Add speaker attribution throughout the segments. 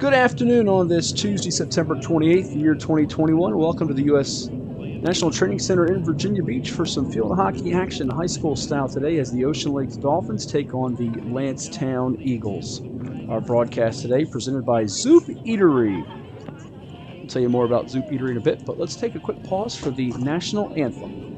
Speaker 1: Good afternoon on this Tuesday, September 28th, year 2021. Welcome to the U.S. National Training Center in Virginia Beach for some field hockey action high school style today as the Ocean Lakes Dolphins take on the Landstown Eagles. Our broadcast today presented by Zoop Eatery. I'll tell you more about Zoop Eatery in a bit, but let's take a quick pause for the national anthem.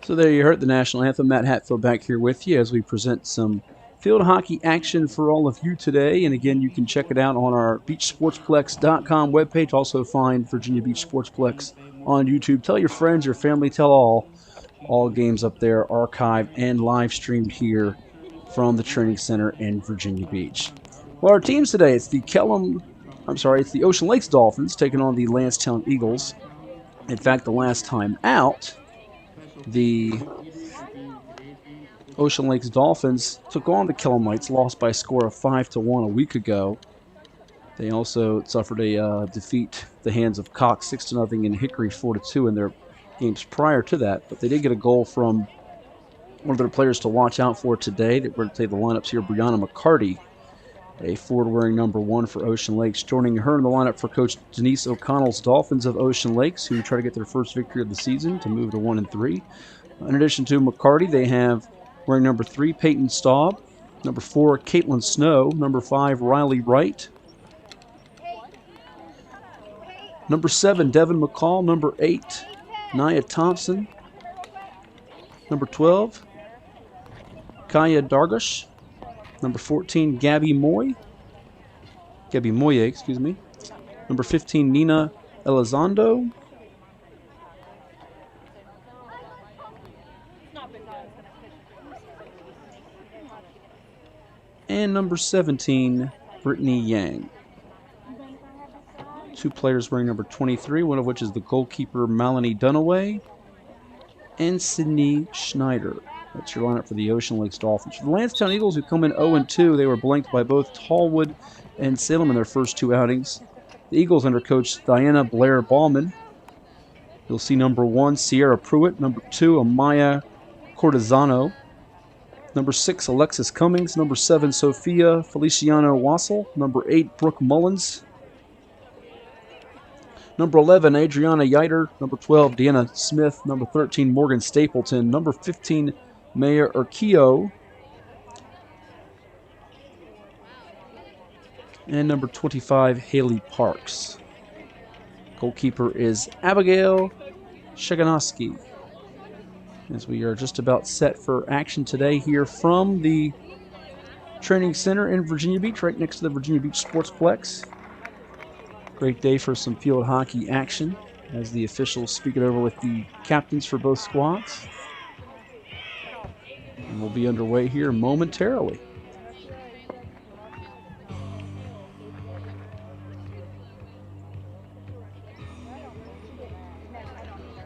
Speaker 1: So there you heard the national anthem. Matt Hatfield back here with you as we present some field hockey action for all of you today. And again, you can check it out on our beachsportsplex.com webpage. Also find Virginia Beach Sportsplex on YouTube. Tell your friends, your family, tell all games up there archived and live streamed here from the training center in Virginia Beach. Well, our teams today, it's the Ocean Lakes Dolphins taking on the Landstown Eagles. In fact, the last time out, the Ocean Lakes Dolphins took on the Kellamites, lost by a score of 5-1 a week ago. They also suffered a defeat at the hands of Cox 6-0 and Hickory 4-2 in their games prior to that. But they did get a goal from one of their players to watch out for today. We're going to tell you the lineups here. Brianna McCarty, a forward-wearing number 1 for Ocean Lakes. Joining her in the lineup for Coach Denise O'Connell's Dolphins of Ocean Lakes, who try to get their first victory of the season to move to 1-3. In addition to McCarty, they have wearing number 3, Peyton Staub, number 4, Caitlin Snow, number 5, Riley Wright, number 7, Devin McCall, number 8, Nia Thompson, number 12, Kaya Dargush, number 14, Gabby Moye, number 15, Nina Elizondo, and number 17, Brittany Yang. 2 players wearing number 23, one of which is the goalkeeper Melanie Dunaway, and Sydney Schneider. That's your lineup for the Ocean Lakes Dolphins. For the Landstown Eagles, who come in 0-2, they were blanked by both Tallwood and Salem in their first 2 outings. The Eagles under coach Diana Blair Ballman. You'll see number 1, Sierra Pruitt. Number 2, Amaya Cortizano. Number 6, Alexis Cummings. Number 7, Sophia Feliciano Wassel. Number 8, Brooke Mullins. Number 11, Adriana Yeiter. Number 12, Deanna Smith. Number 13, Morgan Stapleton. Number 15, Mayor Urquio. And number 25, Haley Parks. Goalkeeper is Abigail Sheganowski. As we are just about set for action today here from the training center in Virginia Beach, right next to the Virginia Beach Sportsplex. Great day for some field hockey action as the officials speak it over with the captains for both squads. And we'll be underway here momentarily.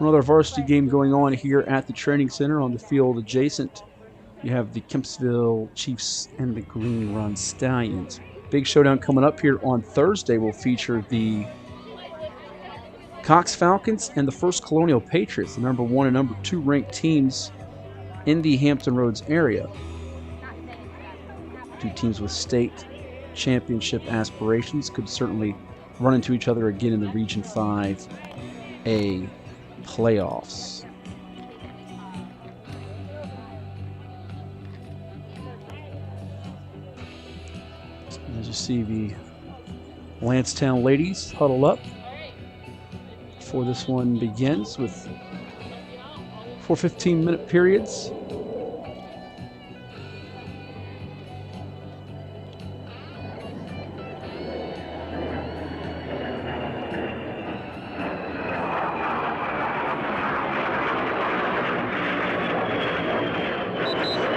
Speaker 1: Another varsity game going on here at the training center on the field adjacent. You have the Kempsville Chiefs and the Green Run Stallions. Big showdown coming up here on Thursday will feature the Cox Falcons and the First Colonial Patriots, the number 1 and number 2 ranked teams in the Hampton Roads area. 2 teams with state championship aspirations. Could certainly run into each other again in the Region 5A playoffs. As you see, the Landstown ladies huddle up before this one begins with 4 15-minute periods.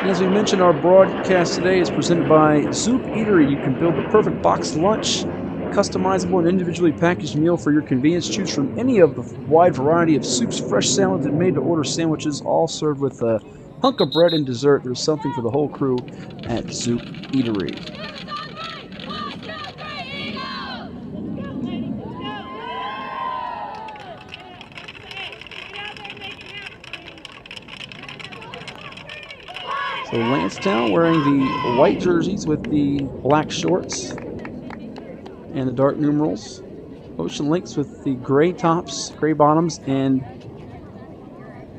Speaker 1: As we mentioned, our broadcast today is presented by Zoop Eatery. You can build the perfect boxed lunch, customizable and individually packaged meal for your convenience. Choose from any of the wide variety of soups, fresh salads, and made-to-order sandwiches, all served with a hunk of bread and dessert. There's something for the whole crew at Zoop Eatery. So Landstown wearing the white jerseys with the black shorts and the dark numerals. Ocean Lakes with the gray tops, gray bottoms, and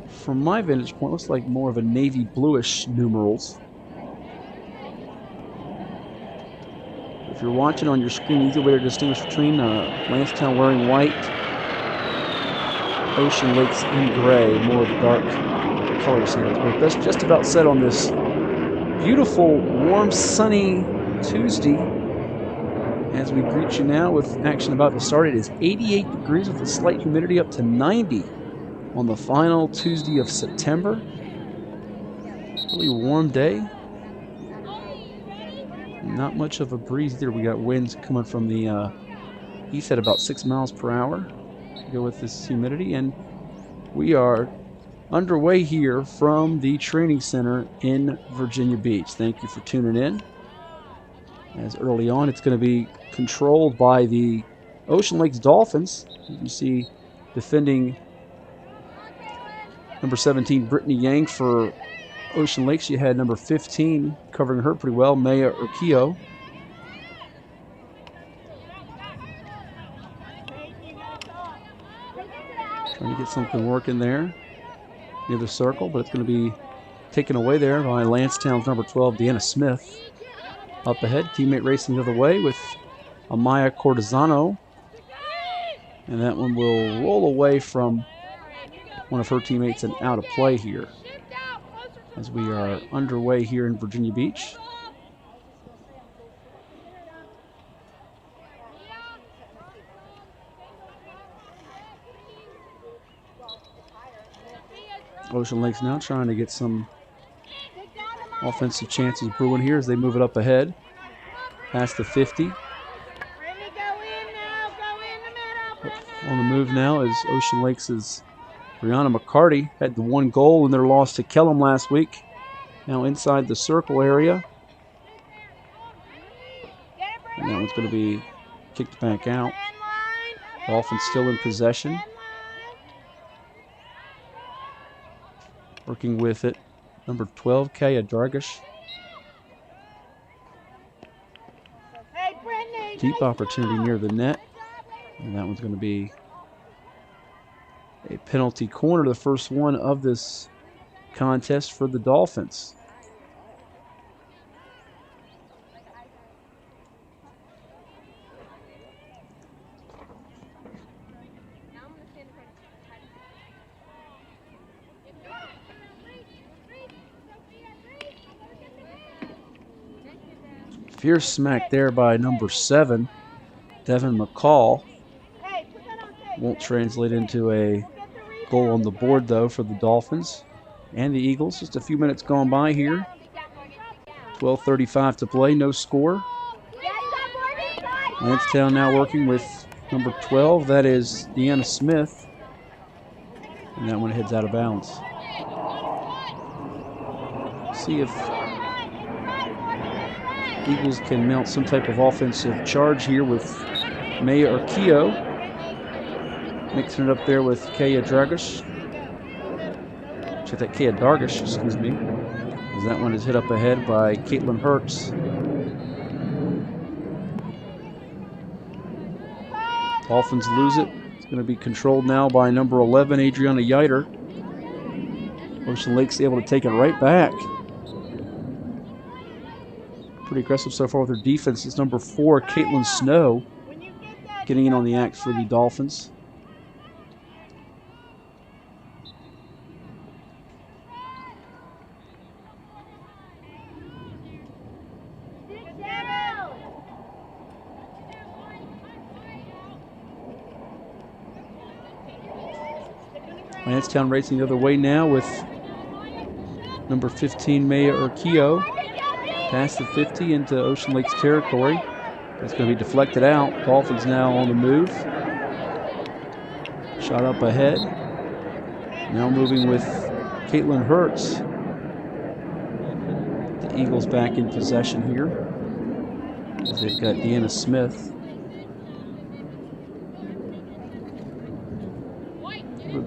Speaker 1: from my vantage point, looks like more of a navy bluish numerals. If you're watching on your screen, easy way to distinguish between Landstown wearing white, Ocean Lakes in gray, more of the dark color schemes. But that's just about set on this beautiful, warm, sunny Tuesday. As we greet you now with action about to start, it is 88 degrees with a slight humidity up to 90 on the final Tuesday of September. Really warm day. Not much of a breeze there. We got winds coming from the east at about 6 miles per hour to go with this humidity. And we are underway here from the training center in Virginia Beach. Thank you for tuning in. As early on, it's going to be controlled by the Ocean Lakes Dolphins. You see defending number 17, Brittany Yang for Ocean Lakes. You had number 15 covering her pretty well, Maya Urquillo. Trying to get something working there near the circle, but it's going to be taken away there by Landstown's number 12, Deanna Smith. Up ahead, teammate racing the other way with Amaya Cortesano. And that one will roll away from one of her teammates and out of play here as we are underway here in Virginia Beach. Ocean Lakes now trying to get some offensive chances brewing here as they move it up ahead past the 50. On the move now is Ocean Lakes' Brianna McCarty. Had the one goal in their loss to Kellum last week. Now inside the circle area. And that one's going to be kicked back out. Dolphins still in possession. Working with it, number 12, Kaya Dargish. Deep opportunity near the net. And that one's going to be a penalty corner, the first one of this contest for the Dolphins. Fierce smack there by number 7, Devin McCall. Won't translate into a goal on the board, though, for the Dolphins and the Eagles. Just a few minutes gone by here. 12:35 to play, no score. Landstown now working with number 12. That is Deanna Smith. And that one heads out of bounds. See if Eagles can mount some type of offensive charge here with Maya Urquillo. Mixing it up there with Kaya Dargish. Check that, Kaya Dargish, excuse me. As that one is hit up ahead by Caitlin Hertz. Dolphins lose it. It's going to be controlled now by number 11, Adriana Yiter. Ocean Lake's able to take it right back. Pretty aggressive so far with her defense. It's number 4, Caitlin Snow, getting in on the act for the Dolphins. Landstown racing the other way now with number 15, Maya Urquillo. Past the 50 into Ocean Lake's territory. That's going to be deflected out. Dolphins now on the move. Shot up ahead. Now moving with Caitlin Hertz. The Eagles back in possession here. They've got Deanna Smith.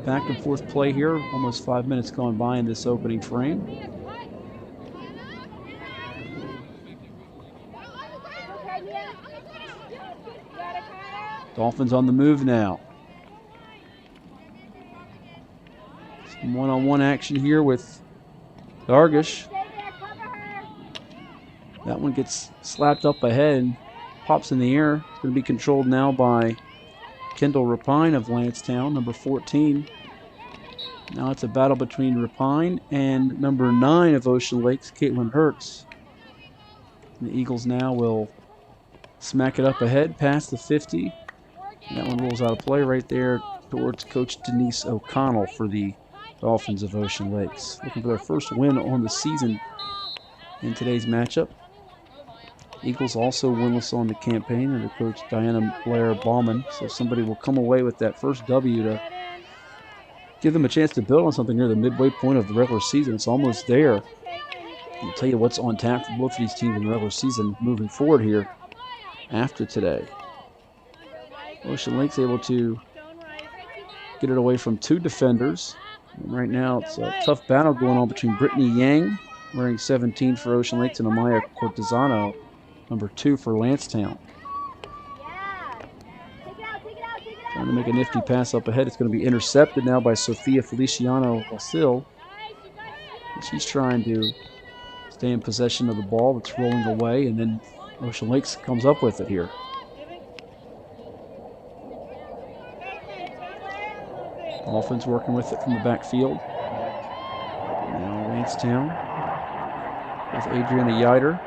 Speaker 1: Back and forth play here. Almost 5 minutes gone by in this opening frame. Dolphins on the move now. Some one-on-one action here with Dargish. That one gets slapped up ahead and pops in the air. It's going to be controlled now by Kendall Rapine of Landstown, number 14. Now it's a battle between Rapine and number 9 of Ocean Lakes, Caitlin Hertz. And the Eagles now will smack it up ahead past the 50. And that one rolls out of play right there towards Coach Denise O'Connell for the Dolphins of Ocean Lakes. Looking for their first win on the season in today's matchup. Eagles also winless on the campaign under Coach Diana Blair Bauman. So somebody will come away with that first W to give them a chance to build on something near the midway point of the regular season. It's almost there. I'll tell you what's on tap for both of these teams in the regular season moving forward here after today. Ocean Lake's able to get it away from 2 defenders. And right now it's a tough battle going on between Brittany Yang, wearing 17 for Ocean Lakes, and Amaya Cortesano, number 2 for Landstown. Trying to make a nifty pass up ahead. It's going to be intercepted now by Sofia Feliciano Vasil. She's trying to stay in possession of the ball that's rolling away, and then Ocean Lakes comes up with it here. Dolphins working with it from the backfield. Now Landstown with Adriana Yiter.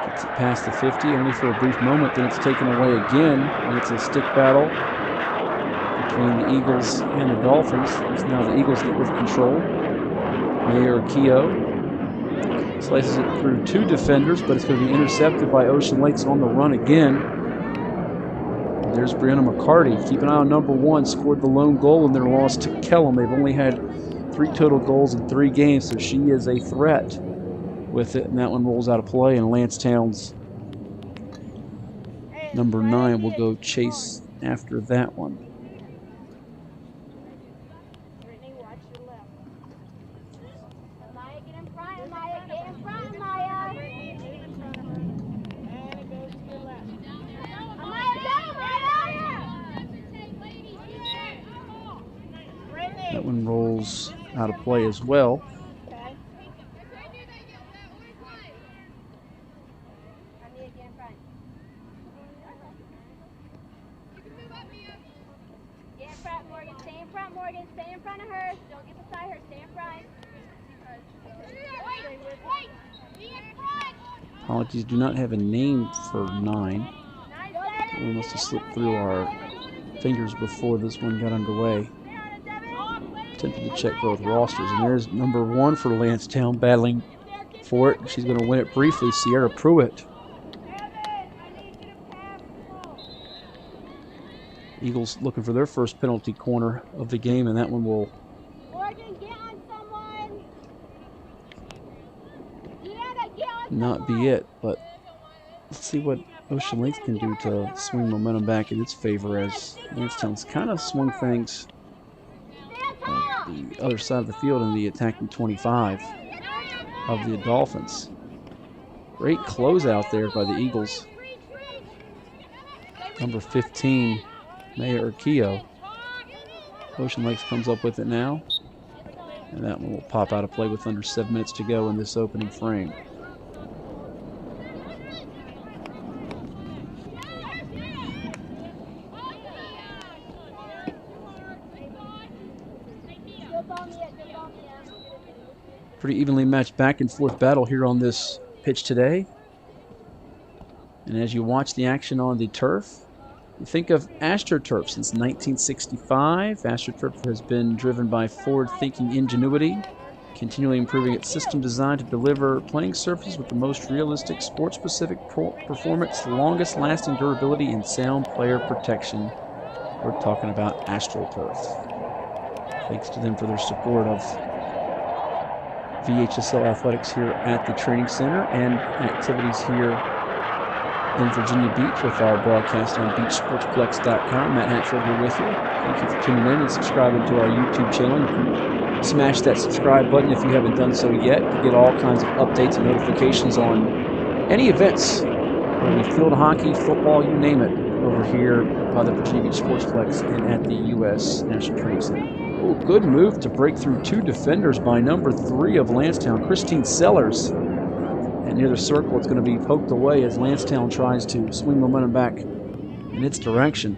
Speaker 1: Gets it past the 50, only for a brief moment, then it's taken away again. And it's a stick battle between the Eagles and the Dolphins. As now the Eagles get with control. Mayor Keogh slices it through 2 defenders, but it's going to be intercepted by Ocean Lakes on the run again. There's Brianna McCarty. Keep an eye on number 1. Scored the lone goal in their loss to Kellum. They've only had 3 total goals in 3 games, so she is a threat with it. And that one rolls out of play, and Landstown's number 9 will go chase after that one. That one rolls out of play as well. Apologies, do not have a name for 9. We must have slipped through our fingers before this one got underway. Attempted to check both rosters, and there's number 1 for Landstown battling for it. She's going to win it briefly, Sierra Pruitt. Eagles looking for their first penalty corner of the game, and that one will not be it. But let's see what Ocean Lakes can do to swing momentum back in its favor, as Landstown's kind of swung things the other side of the field in the attacking 25 of the Dolphins. Great closeout there by the Eagles. Number 15, Maya Urquillo. Ocean Lakes comes up with it now. And that one will pop out of play with under 7 minutes to go in this opening frame. Pretty evenly matched back and forth battle here on this pitch today. And as you watch the action on the turf, you think of AstroTurf. Since 1965, AstroTurf has been driven by forward-thinking ingenuity, continually improving its system designed to deliver playing surfaces with the most realistic, sport-specific performance, longest-lasting durability, and sound player protection. We're talking about AstroTurf. Thanks to them for their support of VHSL athletics here at the training center and activities here in Virginia Beach with our broadcast on beachsportsplex.com. Matt Hatfield here with you. Thank you for tuning in and subscribing to our YouTube channel. You can smash that subscribe button if you haven't done so yet to get all kinds of updates and notifications on any events, whether it be field hockey, football, you name it, over here by the Virginia Beach Sportsplex and at the U.S. National Training Center. Oh, good move to break through two defenders by number 3 of Landstown, Christine Sellers. And near the circle, it's going to be poked away as Landstown tries to swing momentum back in its direction.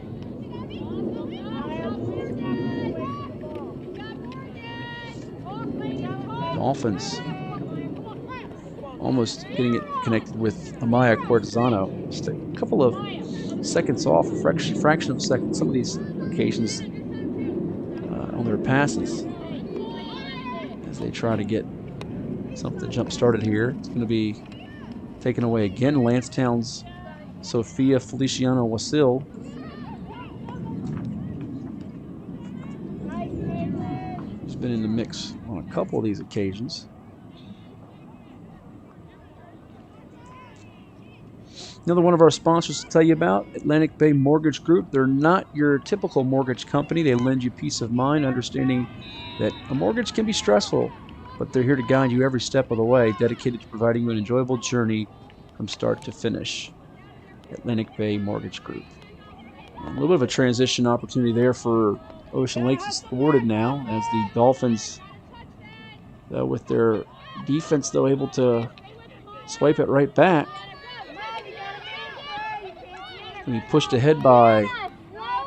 Speaker 1: Dolphins almost getting it connected with Amaya Cortizano. Just a couple of seconds off, a fraction of a second, some of these occasions on their passes as they try to get something jump started here. It's going to be taken away again. Landstown's Sophia Feliciano Wasil. She's been in the mix on a couple of these occasions. Another one of our sponsors to tell you about, Atlantic Bay Mortgage Group. They're not your typical mortgage company. They lend you peace of mind, understanding that a mortgage can be stressful, but they're here to guide you every step of the way, dedicated to providing you an enjoyable journey from start to finish. Atlantic Bay Mortgage Group. A little bit of a transition opportunity there for Ocean Lakes. It's thwarted now as the Dolphins, with their defense, though, able to swipe it right back. And be pushed ahead by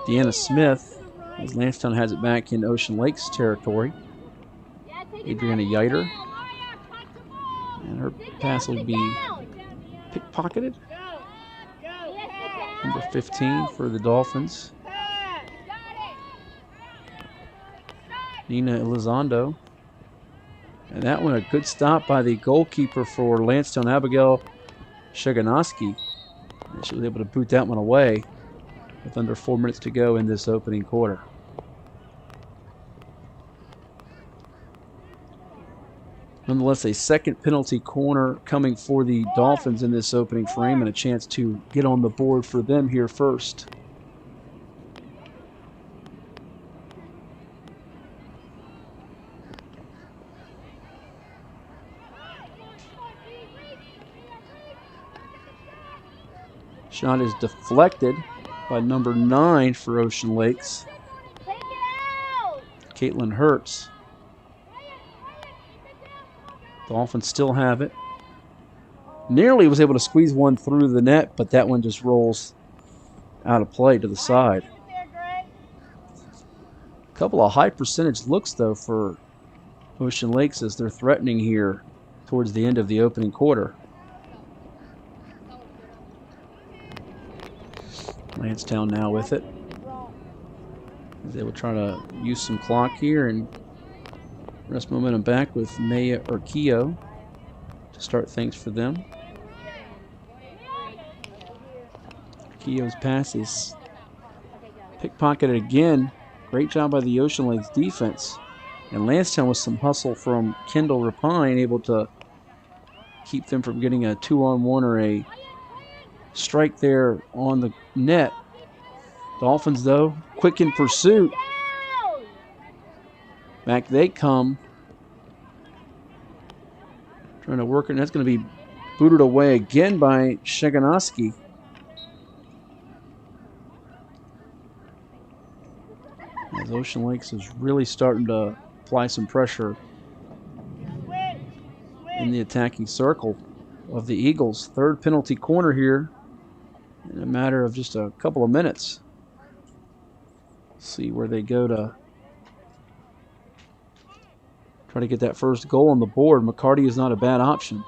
Speaker 1: Deanna Smith as Landstown has it back in Ocean Lakes territory. Adriana Yeiter. And her pass will be pickpocketed. Number 15 for the Dolphins. Nina Elizondo. And that one, a good stop by the goalkeeper for Landstown, Abigail Shaganoski. She was able to boot that one away with under 4 minutes to go in this opening quarter. Nonetheless, a second penalty corner coming for the Dolphins in this opening frame, and a chance to get on the board for them here first. Shot is deflected by number 9 for Ocean Lakes, Caitlin Hertz. Dolphins still have it. Nearly was able to squeeze one through the net, but that one just rolls out of play to the side. A couple of high percentage looks, though, for Ocean Lakes as they're threatening here towards the end of the opening quarter. Landstown now with it. They will try to use some clock here and rest momentum back with Maya Urquillo to start things for them. Urquillo's pass is pickpocketed again. Great job by the Ocean Lakes defense. And Landstown with some hustle from Kendall Rapine, able to keep them from getting a 2-on-1 or a strike there on the net. Dolphins, though, quick in pursuit. Back they come. Trying to work it, and that's going to be booted away again by Shaganoski. Ocean Lakes is really starting to apply some pressure in the attacking circle of the Eagles. Third penalty corner here in a matter of just a couple of minutes. See where they go to try to get that first goal on the board. McCarty is not a bad option.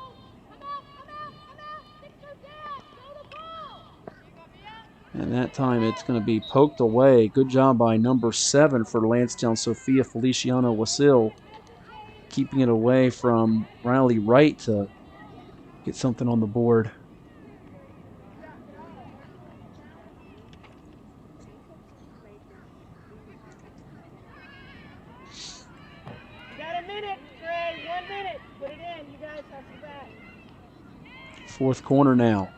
Speaker 1: And that time it's going to be poked away. Good job by number 7 for Landstown, Sophia Feliciano Wasil, keeping it away from Riley Wright to get something on the board.
Speaker 2: You got a minute, Trey. 1 minute. Put it in. You guys have to back.
Speaker 1: Fourth corner now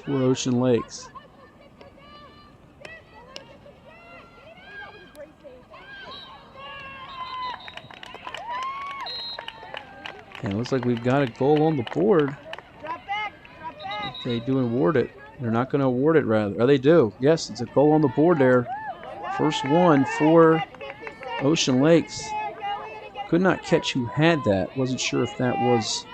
Speaker 1: for Ocean Lakes. And it looks like we've got a goal on the board.
Speaker 2: Drop back. Drop back.
Speaker 1: If they do award it. They're not going to award it, rather. Oh, they do. Yes, it's a goal on the board there. First one for Ocean Lakes. Could not catch who had that. Wasn't sure if that was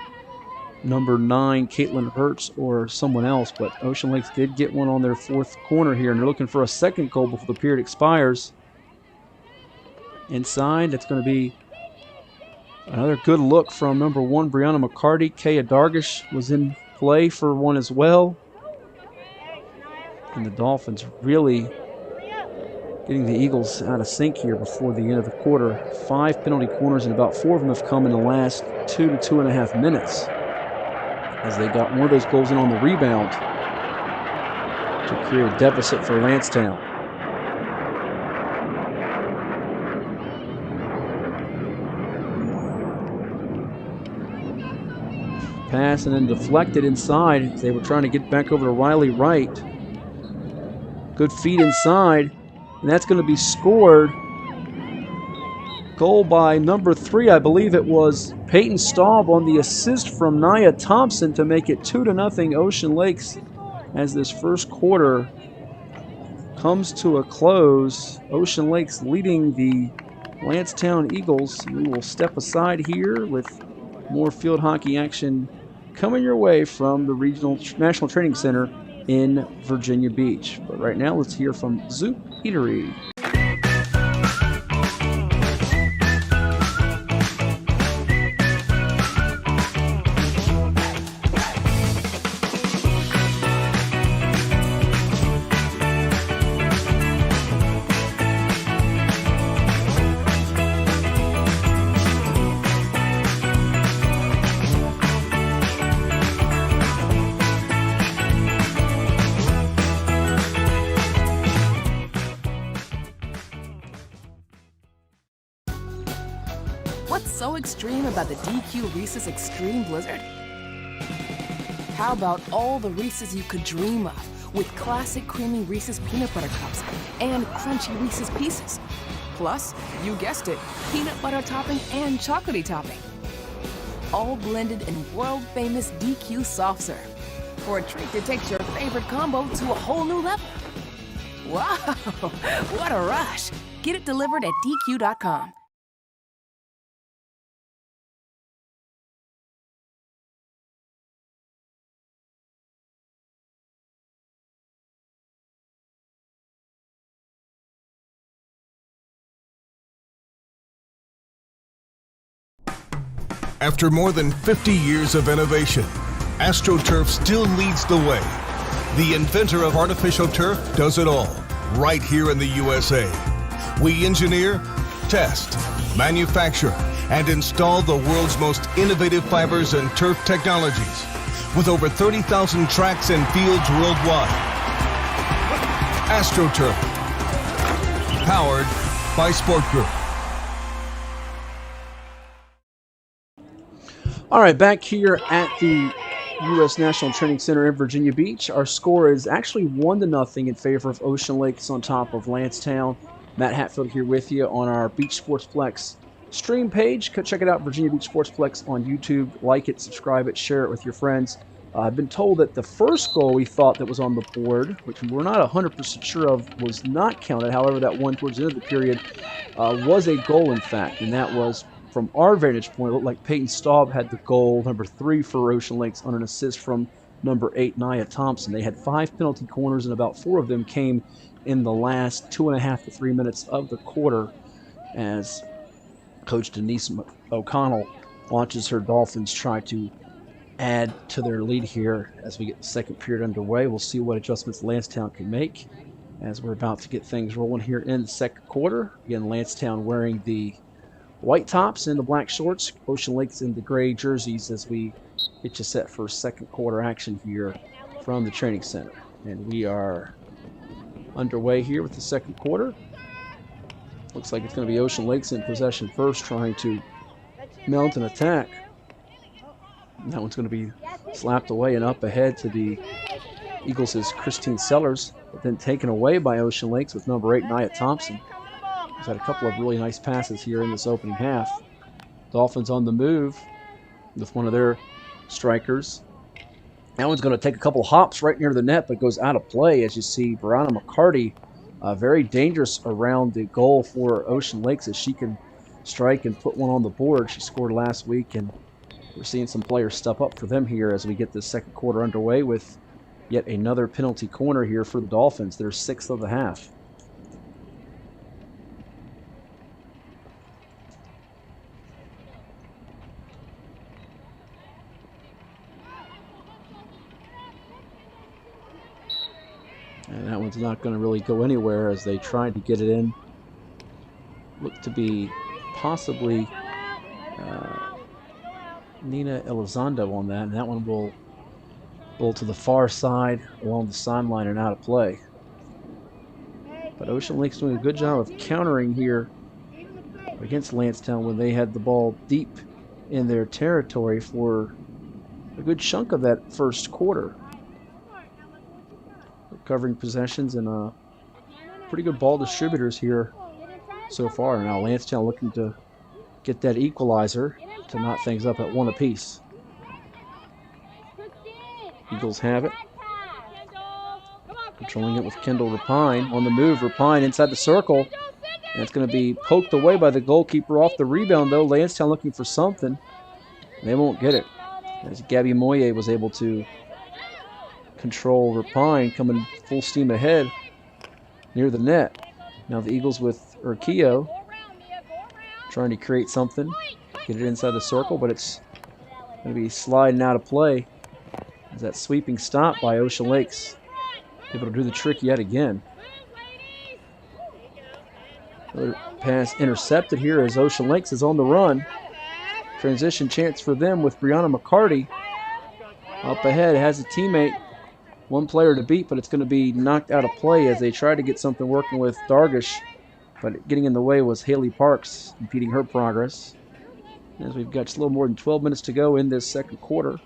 Speaker 1: number 9, Caitlin Hertz, or someone else, but Ocean Lakes did get one on their fourth corner here, and they're looking for a second goal before the period expires. Inside, that's going to be another good look from number 1, Brianna McCarty. Kaya Dargish was in play for one as well. And the Dolphins really getting the Eagles out of sync here before the end of the quarter. 5 penalty corners, and about 4 of them have come in the last 2 to 2.5 minutes, as they got one of those goals in on the rebound to create a deficit for Landstown. Pass and then deflected inside. They were trying to get back over to Riley Wright. Good feed inside, and that's going to be scored. Goal by number 3, I believe it was Peyton Staub, on the assist from Nia Thompson to make it 2-0 Ocean Lakes as this first quarter comes to a close. Ocean Lakes leading the Landstown Eagles. We will step aside here with more field hockey action coming your way from the Regional National Training Center in Virginia Beach. But right now, let's hear from Zoop Eatery.
Speaker 3: What's so extreme about the DQ Reese's Extreme Blizzard? How about all the Reese's you could dream of, with classic creamy Reese's Peanut Butter Cups and crunchy Reese's Pieces? Plus, you guessed it, peanut butter topping and chocolatey topping. All blended in world-famous DQ soft serve, for a treat that takes your favorite combo to a whole new level. Wow, what a rush. Get it delivered at DQ.com.
Speaker 4: After more than 50 years of innovation, AstroTurf still leads the way. The inventor of artificial turf does it all, right here in the USA. We engineer, test, manufacture, and install the world's most innovative fibers and turf technologies, with over 30,000 tracks and fields worldwide. AstroTurf, powered by Sport Group.
Speaker 1: All right, back here at the U.S. National Training Center in Virginia Beach. Our score is actually 1-0 in favor of Ocean Lakes on top of Landstown. Matt Hatfield here with you on our Beach Sportsplex stream page. Check it out, Virginia Beach Sportsplex on YouTube. Like it, subscribe it, share it with your friends. I've been told that the first goal we thought that was on the board, which we're not 100% sure of, was not counted. However, that one towards the end of the period was a goal, in fact, and that was, from our vantage point, it looked like Peyton Staub had the goal, number 3 for Ocean Lakes, on an assist from number 8, Nia Thompson. They had 5 penalty corners, and about 4 of them came in the last 2.5 to 3 minutes of the quarter, as Coach Denise O'Connell watches her Dolphins try to add to their lead here as we get the second period underway. We'll see what adjustments Landstown can make as we're about to get things rolling here in the second quarter. Again, Landstown wearing the white tops and the black shorts, Ocean Lakes in the gray jerseys, as we get you set for second quarter action here from the training center. And we are underway here with the second quarter. Looks like it's going to be Ocean Lakes in possession first, trying to mount an attack. And that one's going to be slapped away and up ahead to the Eagles' Christine Sellers, but then taken away by Ocean Lakes with number 8, Nia Thompson. He's had a couple of really nice passes here in this opening half. Dolphins on the move with one of their strikers. That one's going to take a couple hops right near the net, but goes out of play, as you see Brianna McCarty very dangerous around the goal for Ocean Lakes, as she can strike and put one on the board. She scored last week, and we're seeing some players step up for them here as we get the second quarter underway with yet another penalty corner here for the Dolphins, their 6th of the half. And that one's not going to really go anywhere as they tried to get it in. Looked to be possibly Nina Elizondo on that, and that one will roll to the far side along the sideline and out of play. But Ocean Lake's doing a good job of countering here against Landstown when they had the ball deep in their territory for a good chunk of that first quarter. Recovering possessions and pretty good ball distributors here so far. Now Landstown looking to get that equalizer to knot things up at 1 apiece. Eagles have it. Controlling it with Kendall Rapine. On the move, Rapine inside the circle. And it's going to be poked away by the goalkeeper off the rebound, though. Landstown looking for something. They won't get it, as Gabby Moyer was able to control Rapine, coming full steam ahead near the net. Now the Eagles with Urquillo trying to create something. Get it inside the circle, but it's going to be sliding out of play. As that sweeping stop by Ocean Lakes, able to do the trick yet again. Another pass intercepted here as Ocean Lakes is on the run. Transition chance for them with Brianna McCarty. Up ahead, has a teammate. One player to beat, but it's going to be knocked out of play as they try to get something working with Dargish. But getting in the way was Haley Parks, impeding her progress. As we've got just a little more than 12 minutes to go in this second quarter.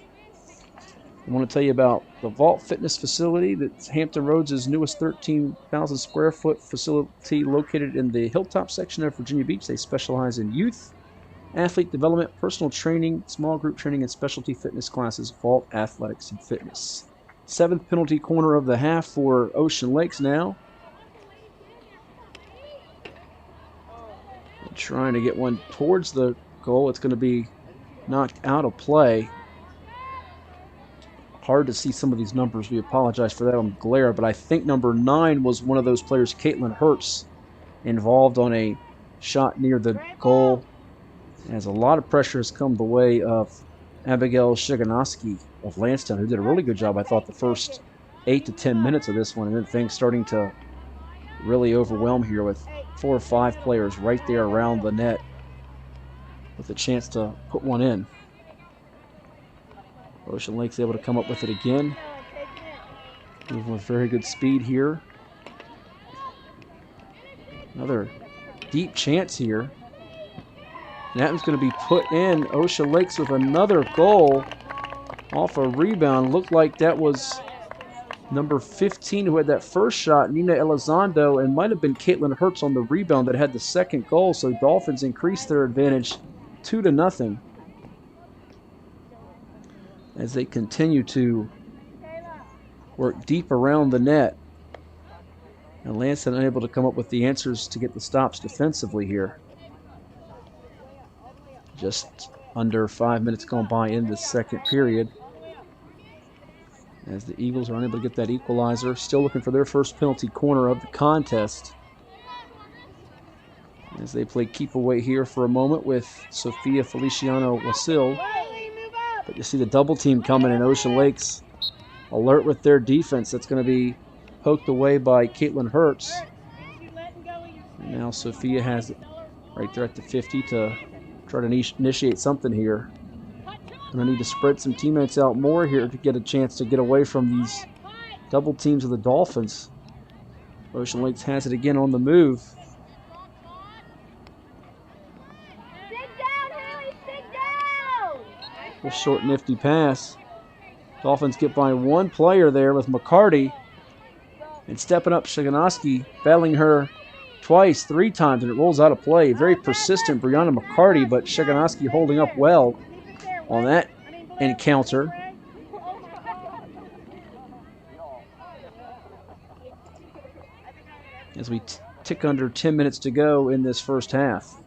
Speaker 1: I want to tell you about the Vault Fitness facility. That's Hampton Roads' newest 13,000 square foot facility located in the Hilltop section of Virginia Beach. They specialize in youth, athlete development, personal training, small group training, and specialty fitness classes. Vault Athletics and Fitness. 7th penalty corner of the half for Ocean Lakes now. And trying to get one towards the goal. It's going to be knocked out of play. Hard to see some of these numbers. We apologize for that on glare, but I think number 9 was one of those players, Caitlin Hertz, involved on a shot near the goal. As a lot of pressure has come the way of Abigail Shiganowski of Landstown, who did a really good job, I thought, the first 8 to 10 minutes of this one, and then things starting to really overwhelm here with 4 or 5 players right there around the net with a chance to put one in. Ocean Lake's able to come up with it again. Moving with very good speed here. Another deep chance here. And that one's going to be put in. Ocean Lakes with another goal off a rebound. Looked like that was number 15 who had that first shot, Nina Elizondo, and might have been Caitlin Hertz on the rebound that had the second goal. So Dolphins increased their advantage 2-0. as they continue to work deep around the net. And Landstown unable to come up with the answers to get the stops defensively here. Just under 5 minutes gone by in the second period, as the Eagles are unable to get that equalizer. Still looking for their first penalty corner of the contest, as they play keep away here for a moment with Sophia Feliciano Wasil. But you see the double team coming, in Ocean Lakes alert with their defense. That's going to be poked away by Caitlin Hertz. And now Sophia has it right there at the 50 to try to initiate something here. Going to need to spread some teammates out more here to get a chance to get away from these double teams of the Dolphins. Ocean Lakes has it again on the move. A short, nifty pass. Dolphins get by one player there with McCarty. And stepping up, Shiganoski, battling her twice, 3 times, and it rolls out of play. Very persistent Brianna McCarty, but Shiganoski holding up well on that encounter. As we tick under 10 minutes to go in this first half.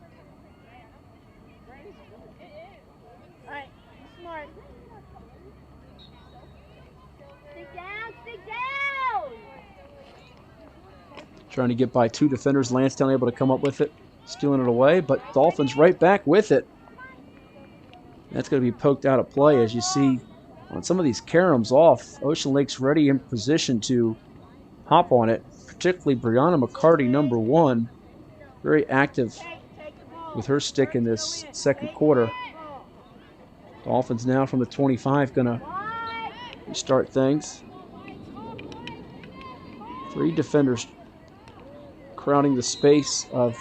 Speaker 1: Trying to get by 2 defenders. Landstown able to come up with it, stealing it away, but Dolphins right back with it. That's going to be poked out of play, as you see on some of these caroms off. Ocean Lake's ready in position to hop on it, particularly Brianna McCarty, number 1. Very active with her stick in this second quarter. Dolphins now from the 25 going to restart things. 3 defenders crowding the space of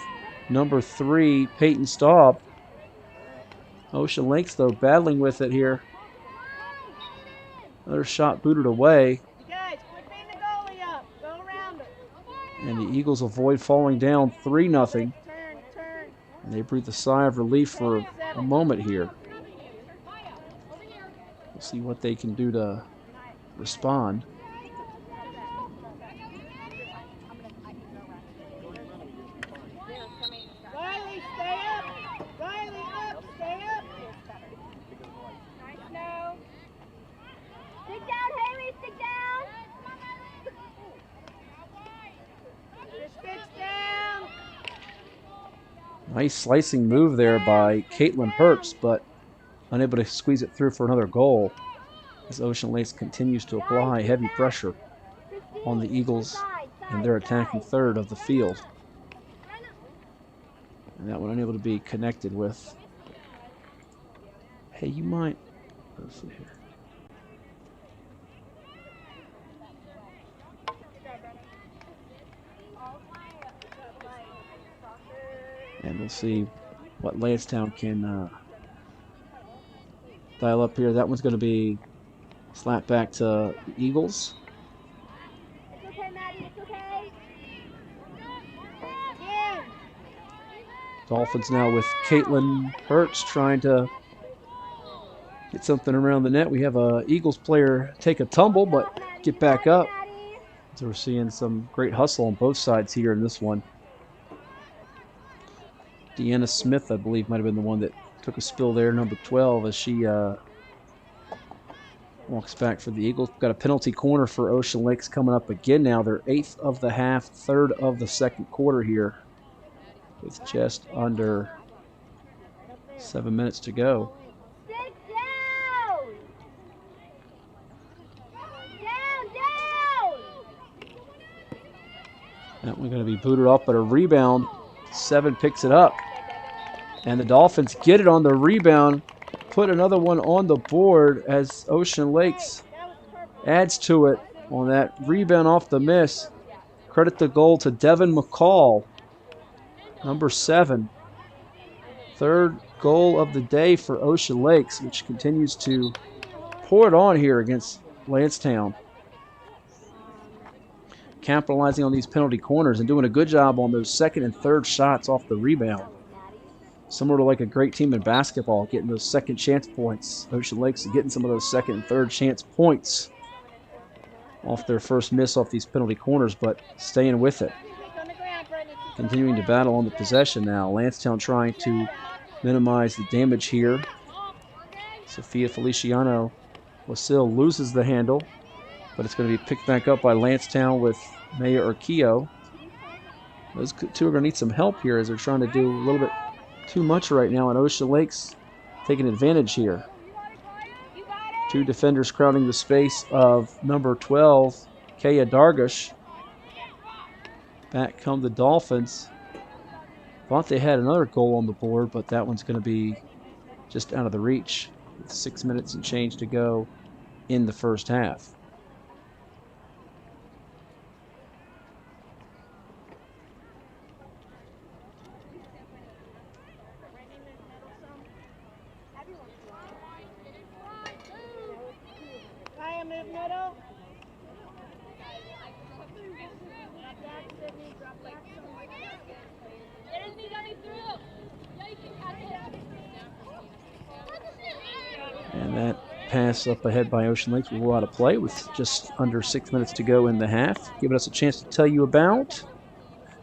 Speaker 1: number 3, Peyton Staub. Ocean Lakes, though, battling with it here. Another shot booted away. And the Eagles avoid falling down 3-0. And they breathe a sigh of relief for a moment here. We'll see what they can do to respond. Nice slicing move there by Caitlin Hertz, but unable to squeeze it through for another goal, as Ocean Lakes continues to apply heavy pressure on the Eagles in their attacking third of the field. And that one unable to be connected with. Hey, you might... Let's see here. And we'll see what Landstown can dial up here. That one's going to be slapped back to the Eagles.
Speaker 2: It's okay, Maddie. It's okay. Yeah.
Speaker 1: Dolphins now with Caitlin Hertz trying to get something around the net. We have a Eagles player take a tumble, but get back up. So we're seeing some great hustle on both sides here in this one. Deanna Smith, I believe, might have been the one that took a spill there, number 12, as she walks back for the Eagles. Got a penalty corner for Ocean Lakes coming up again now. They're 8th of the half, 3rd of the second quarter here, with just under 7 minutes to go. That one's going to be booted off, but a rebound. 7 picks it up. And the Dolphins get it on the rebound, put another one on the board as Ocean Lakes adds to it on that rebound off the miss. Credit the goal to Devin McCall, number 7. 3rd goal of the day for Ocean Lakes, which continues to pour it on here against Landstown. Capitalizing on these penalty corners and doing a good job on those 2nd and 3rd shots off the rebound. similar to like a great team in basketball, getting those second chance points. Ocean Lakes getting some of those second and third chance points off their first miss off these penalty corners, but staying with it. Continuing to battle on the possession now. Landstown trying to minimize the damage here. Sophia Feliciano Wasil loses the handle, but it's going to be picked back up by Landstown with Maya Urquillo. Those two are going to need some help here as they're trying to do a little bit too much right now, and Ocean Lakes taking advantage here. Two defenders crowding the space of number 12, Kaya Dargush. Back come the Dolphins. Thought they had another goal on the board, but that one's going to be just out of the reach with 6 minutes and change to go in the first half. And that pass up ahead by Ocean Lakes will go out of play with just under 6 minutes to go in the half. Giving us a chance to tell you about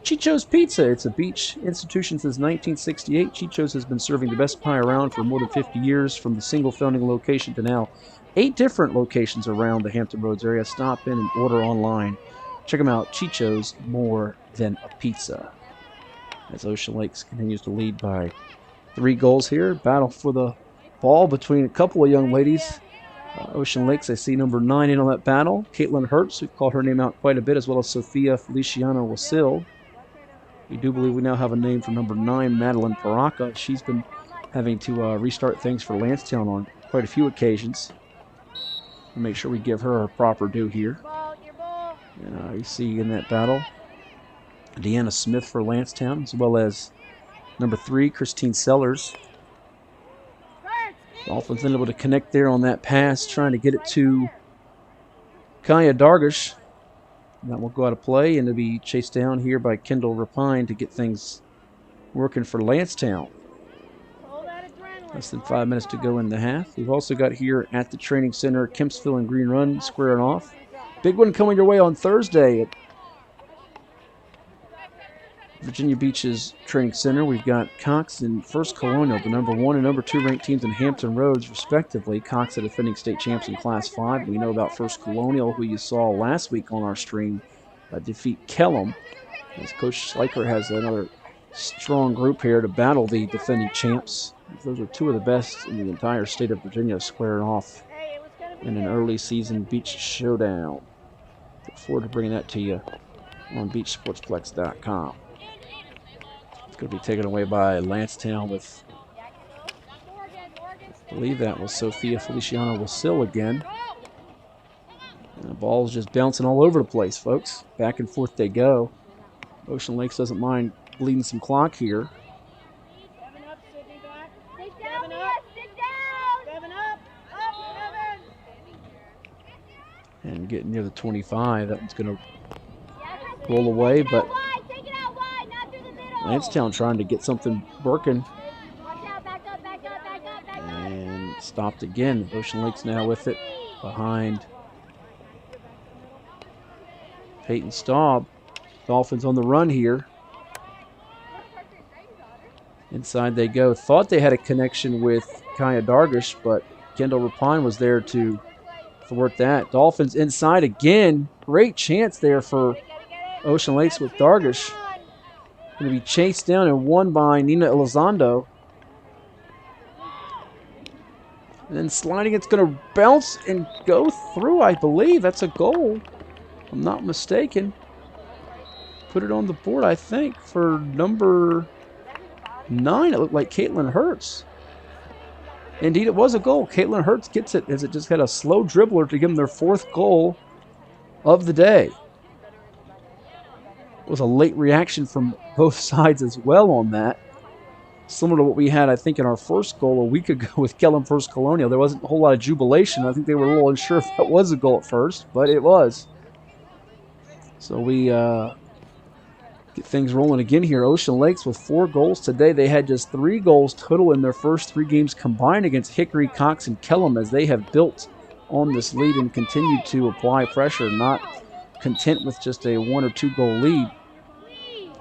Speaker 1: Chicho's Pizza. It's a beach institution since 1968. Chicho's has been serving the best pie around for more than 50 years, from the single founding location to now 8 different locations around the Hampton Roads area. Stop in and order online. Check them out. Chicho's, more than a pizza. As Ocean Lakes continues to lead by 3 goals here. Battle for the ball between a couple of young ladies. Ocean Lakes, I see number 9 in on that battle. Caitlin Hertz, we've called her name out quite a bit, as well as Sophia Feliciano Wasil. We do believe we now have a name for number 9, Madeline Paraka. She's been having to restart things for Landstown on quite a few occasions. We'll make sure we give her her proper due here. You see in that battle Deanna Smith for Landstown, as well as number 3, Christine Sellers. Dolphins unable to connect there on that pass, trying to get it to Kaya Dargush. That will go out of play, and it'll be chased down here by Kendall Rapine to get things working for Landstown. Less than 5 minutes to go in the half. We've also got here at the training center Kempsville and Green Run squaring off. Big one coming your way on Thursday at Virginia Beach's training center. We've got Cox and First Colonial, the number 1 and number 2 ranked teams in Hampton Roads, respectively. Cox, the defending state champs in Class 5. We know about First Colonial, who you saw last week on our stream defeat Kellum. As Coach Schleicher has another strong group here to battle the defending champs. Those are 2 of the best in the entire state of Virginia squaring off in an early season beach showdown. Look forward to bringing that to you on beachsportsplex.com. Going to be taken away by Landstown with, I believe that was Sophia Feliciano Wasil again. And the ball's just bouncing all over the place, folks. Back and forth they go. Ocean Lakes doesn't mind bleeding some clock here. And getting near the 25, that one's going to roll away, but Landstown trying to get something working. And stopped again. Ocean Lakes now with it behind Peyton Staub. Dolphins on the run here. Inside they go. Thought they had a connection with Kaya Dargush, but Kendall Rapine was there to thwart that. Dolphins inside again. Great chance there for Ocean Lakes with Dargush. Going to be chased down and won by Nina Elizondo. And then sliding, it's going to bounce and go through, I believe. That's a goal, if I'm not mistaken. Put it on the board, I think, for number 9. It looked like Caitlin Hertz. Indeed, it was a goal. Caitlin Hertz gets it as it just had a slow dribbler to give them their 4th goal of the day. It was a late reaction from both sides as well on that. Similar to what we had, I think, in our first goal a week ago with Kellum First Colonial. There wasn't a whole lot of jubilation. I think they were a little unsure if that was a goal at first, but it was. So we Get things rolling again here. Ocean Lakes with 4 goals today. They had just 3 goals total in their first 3 games combined against Hickory, Cox, and Kellam, as they have built on this lead and continued to apply pressure, not content with just a 1 or 2 goal lead.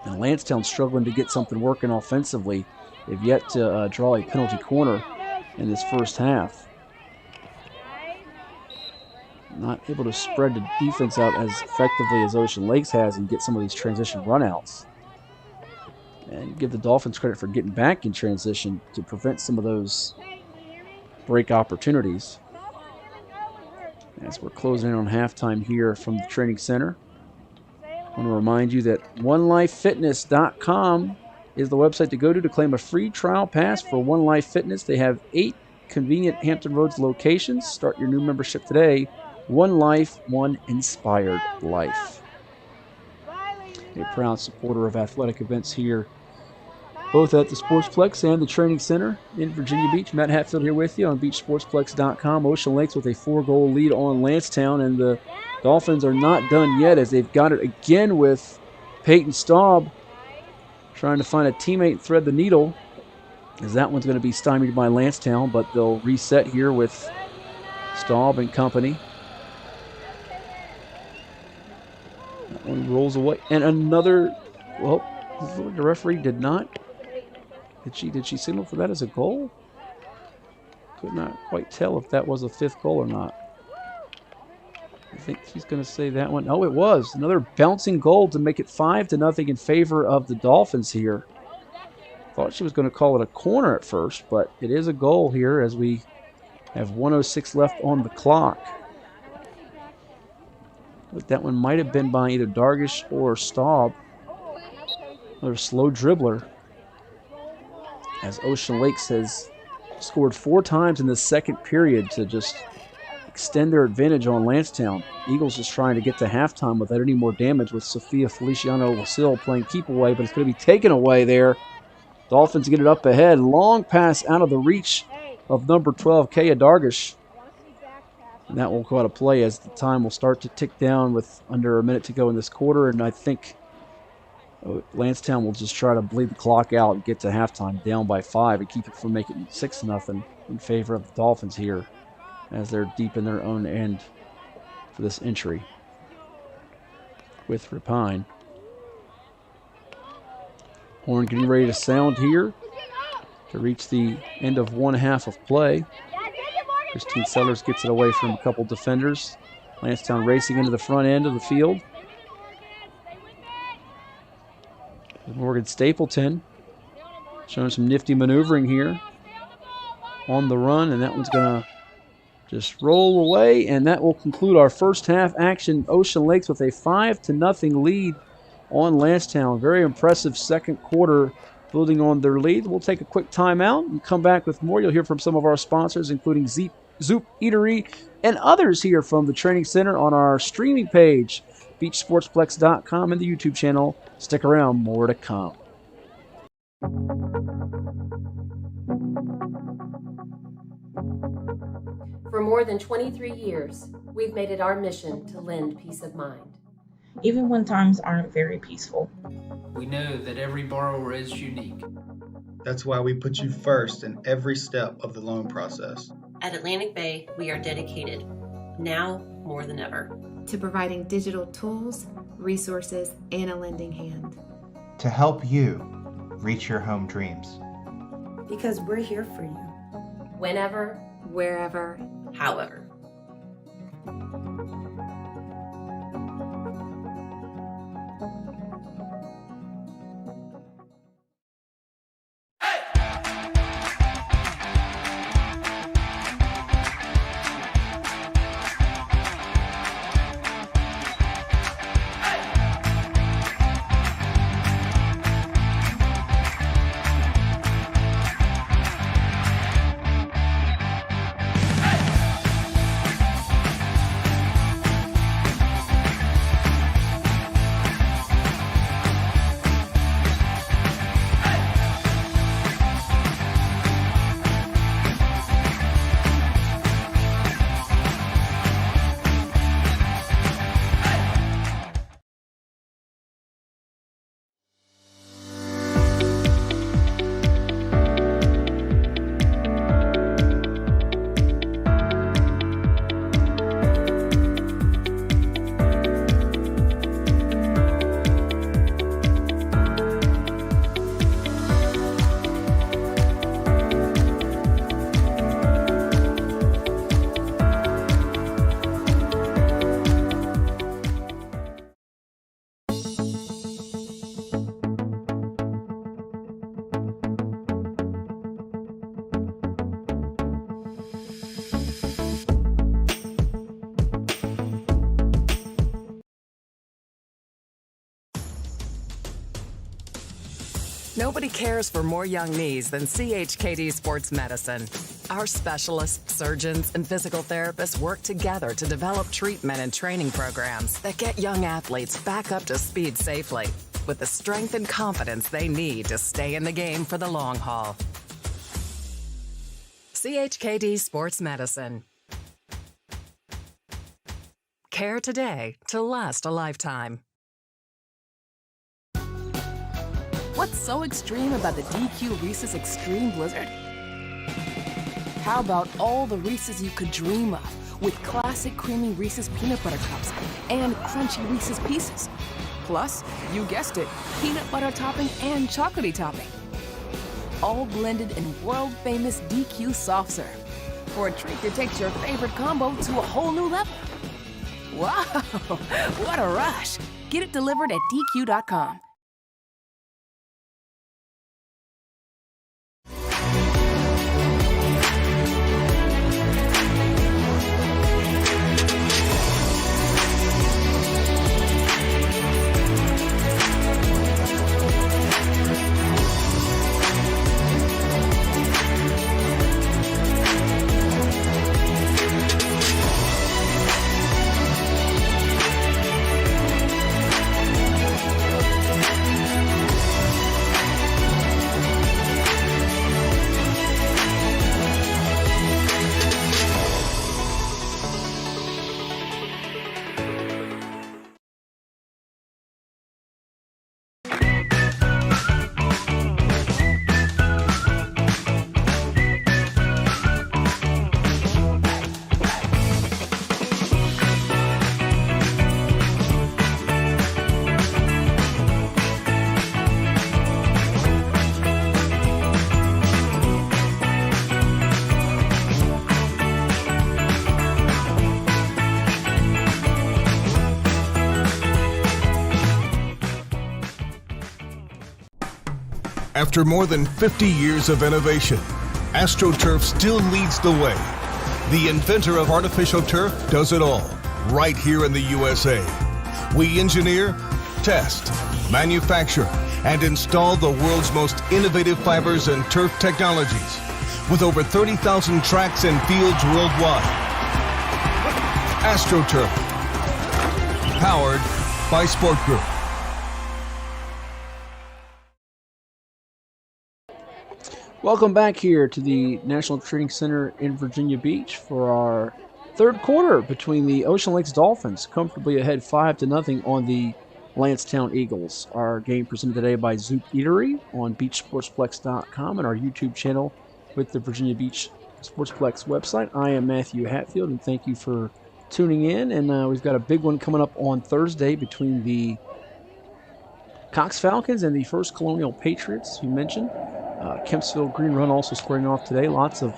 Speaker 1: And Landstown struggling to get something working offensively. They've yet to draw a penalty corner in this first half. Not able to spread the defense out as effectively as Ocean Lakes has and get some of these transition runouts. And give the Dolphins credit for getting back in transition to prevent some of those break opportunities. As we're closing in on halftime here from the training center, I want to remind you that OneLifeFitness.com is the website to go to claim a free trial pass for One Life Fitness. They have 8 convenient Hampton Roads locations. Start your new membership today. One Life, one inspired life. A proud supporter of athletic events here, both at the Sportsplex and the Training Center in Virginia Beach. Matt Hatfield here with you on BeachSportsplex.com. Ocean Lakes with a 4-goal lead on Landstown, and the Dolphins are not done yet as they've got it again with Peyton Staub trying to find a teammate and thread the needle, as that one's going to be stymied by Landstown, but they'll reset here with Staub and company. That one rolls away, and another, well, the referee did not. Did she signal for that as a goal? Could not quite tell if that was a 5th goal or not. I think she's going to say that one. Oh, it was. Another bouncing goal to make it 5-0 in favor of the Dolphins here. Thought she was going to call it a corner at first, but it is a goal here as we have 1:06 left on the clock. But that one might have been by either Dargish or Staub. Another slow dribbler, as Ocean Lakes has scored 4 times in the second period to just extend their advantage on Landstown. Eagles just trying to get to halftime without any more damage, with Sophia Feliciano-Wasil playing keep away, but it's going to be taken away there. Dolphins get it up ahead. Long pass out of the reach of number 12, Kaya Dargish. And that will go out of play as the time will start to tick down with under a minute to go in this quarter. And I think Landstown will just try to bleed the clock out and get to halftime down by 5 and keep it from making it 6-0 in favor of the Dolphins here, as they're deep in their own end for this entry with Rapine. Horn getting ready to sound here to reach the end of one half of play. Christine Sellers gets it away from a couple defenders. Landstown racing into the front end of the field. Morgan Stapleton showing some nifty maneuvering here on the run, and that one's going to just roll away, and that will conclude our first half action. Ocean Lakes with a 5-0 lead on Landstown. Very impressive second quarter, building on their lead. We'll take a quick timeout and come back with more. You'll hear from some of our sponsors, including Zoop Eatery and others here from the Training Center on our streaming page, BeachSportsplex.com, and the YouTube channel. Stick around, more to come.
Speaker 5: For more than 23 years, we've made it our mission to lend peace of mind.
Speaker 6: Even when times aren't very peaceful.
Speaker 7: We know that every borrower is unique.
Speaker 8: That's why we put you first in every step of the loan process.
Speaker 9: At Atlantic Bay, we are dedicated, now more than ever,
Speaker 10: to providing digital tools, resources, and a lending hand.
Speaker 11: To help you reach your home dreams.
Speaker 12: Because we're here for you.
Speaker 5: Whenever,
Speaker 10: wherever,
Speaker 9: however.
Speaker 3: Nobody cares for more young knees than CHKD Sports Medicine. Our specialists, surgeons, and physical therapists work together to develop treatment and training programs that get young athletes back up to speed safely with the strength and confidence they need to stay in the game for the long haul. CHKD Sports Medicine. Care today to last a lifetime. What's so extreme about the DQ Reese's Extreme Blizzard? How about all the Reese's you could dream of with classic creamy Reese's peanut butter cups and crunchy Reese's Pieces? Plus, you guessed it, peanut butter topping and chocolatey topping. All blended in world-famous DQ soft serve for a treat that takes your favorite combo to a whole new level. Wow, what a rush. Get it delivered at DQ.com.
Speaker 4: After more than 50 years of innovation, AstroTurf still leads the way. The inventor of artificial turf does it all, right here in the USA. We engineer, test, manufacture, and install the world's most innovative fibers and turf technologies, with over 30,000 tracks and fields worldwide. AstroTurf, powered by Sport Group.
Speaker 1: Welcome back here to the National Training Center in Virginia Beach for our third quarter between the Ocean Lakes Dolphins, comfortably ahead 5-0 on the Landstown Eagles. Our game presented today by Zoop Eatery on beachsportsplex.com and our YouTube channel with the Virginia Beach Sportsplex website. I am Matthew Hatfield, and thank you for tuning in. And we've got a big one coming up on Thursday between the Cox Falcons and the First Colonial Patriots, you mentioned. Kempsville Green Run also squaring off today. Lots of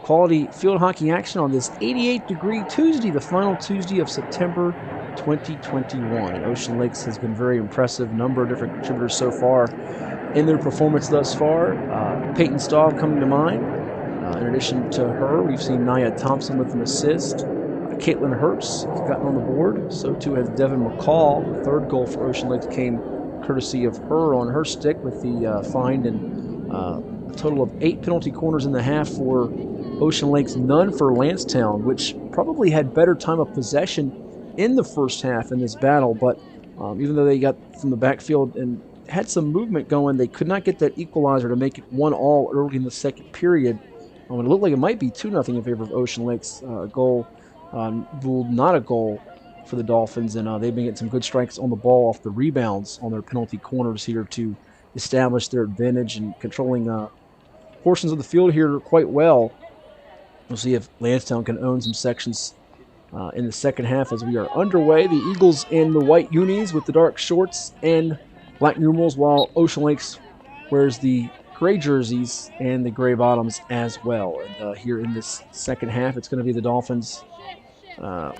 Speaker 1: quality field hockey action on this 88-degree Tuesday, the final Tuesday of September 2021. And Ocean Lakes has been very impressive. Number of different contributors so far in their performance thus far. Peyton Staub coming to mind. In addition to her, we've seen Nia Thompson with an assist. Caitlin Hertz has gotten on the board. So too has Devin McCall. The third goal for Ocean Lakes came courtesy of her on her stick with the find, and a total of 8 penalty corners in the half for Ocean Lakes, none for Landstown, which probably had better time of possession in the first half in this battle. But even though they got from the backfield and had some movement going, they could not get that equalizer to make it 1-1 early in the second period. It looked like it might be 2-0 in favor of Ocean Lakes. Goal ruled not a goal for the Dolphins, and they've been getting some good strikes on the ball off the rebounds on their penalty corners here to establish their advantage and controlling portions of the field here quite well. We'll see if Landstown can own some sections in the second half as we are underway. The Eagles in the white unis with the dark shorts and black numerals, while Ocean Lakes wears the gray jerseys and the gray bottoms as well. And here in this second half, it's going to be the Dolphins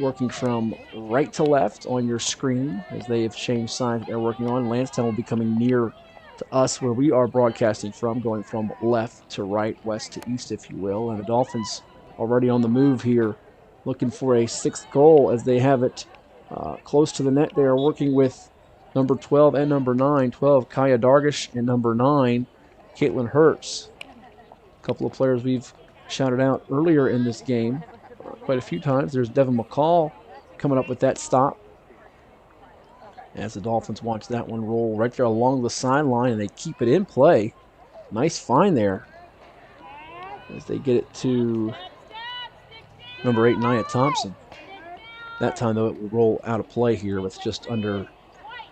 Speaker 1: working from right to left on your screen as they have changed sides they're working on. Landstown will be coming near to us where we are broadcasting from, going from left to right, west to east, if you will. And the Dolphins already on the move here, looking for a 6th goal as they have it close to the net. They are working with number 12 and number 9. 12, Kaya Dargish, and number 9, Caitlin Hertz. A couple of players we've shouted out earlier in this game quite a few times. There's Devin McCall coming up with that stop, as the Dolphins watch that one roll right there along the sideline, and they keep it in play. Nice find there as they get it to number 8, Nia Thompson. That time, though, it will roll out of play here with just under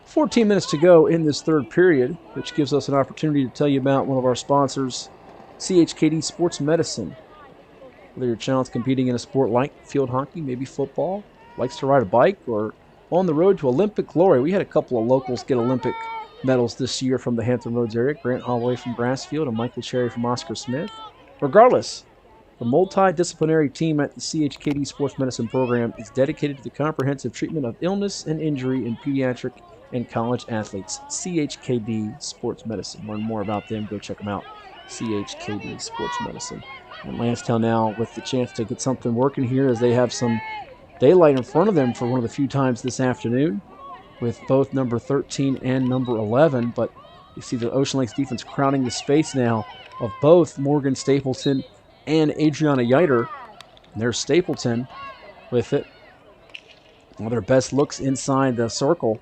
Speaker 1: 14 minutes to go in this third period, which gives us an opportunity to tell you about one of our sponsors, CHKD Sports Medicine. Whether your child's competing in a sport like field hockey, maybe football, likes to ride a bike, or on the road to Olympic glory. We had a couple of locals get Olympic medals this year from the Hampton Roads area, Grant Holloway from Grassfield and Michael Cherry from Oscar Smith. Regardless, the multidisciplinary team at the CHKD Sports Medicine program is dedicated to the comprehensive treatment of illness and injury in pediatric and college athletes. CHKD Sports Medicine. Learn more about them. Go check them out. CHKD Sports Medicine. And Landstown now with the chance to get something working here as they have some daylight in front of them for one of the few times this afternoon with both number 13 and number 11. But you see the Ocean Lakes defense crowding the space now of both Morgan Stapleton and Adriana Yeiter. And there's Stapleton with it. One of their best looks inside the circle.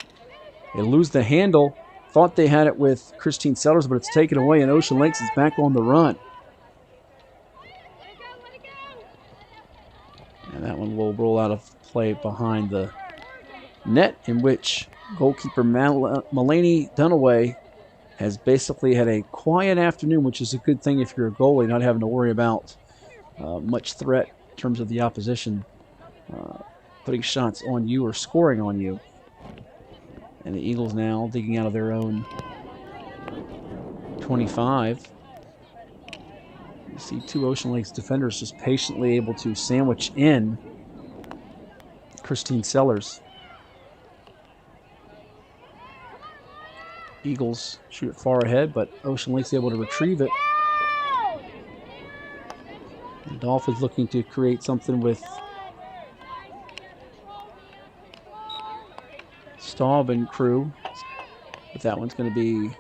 Speaker 1: They lose the handle. Thought they had it with Christine Sellers, but it's taken away, and Ocean Lakes is back on the run. And that one will roll out of play behind the net, in which goalkeeper Mulaney Dunaway has basically had a quiet afternoon, which is a good thing if you're a goalie, not having to worry about much threat in terms of the opposition putting shots on you or scoring on you. And the Eagles now digging out of their own 25. You see two Ocean Lakes defenders just patiently able to sandwich in Christine Sellers. Eagles shoot it far ahead, but Ocean Lakes able to retrieve it. The Dolphins looking to create something with Staub and crew, but that one's going to be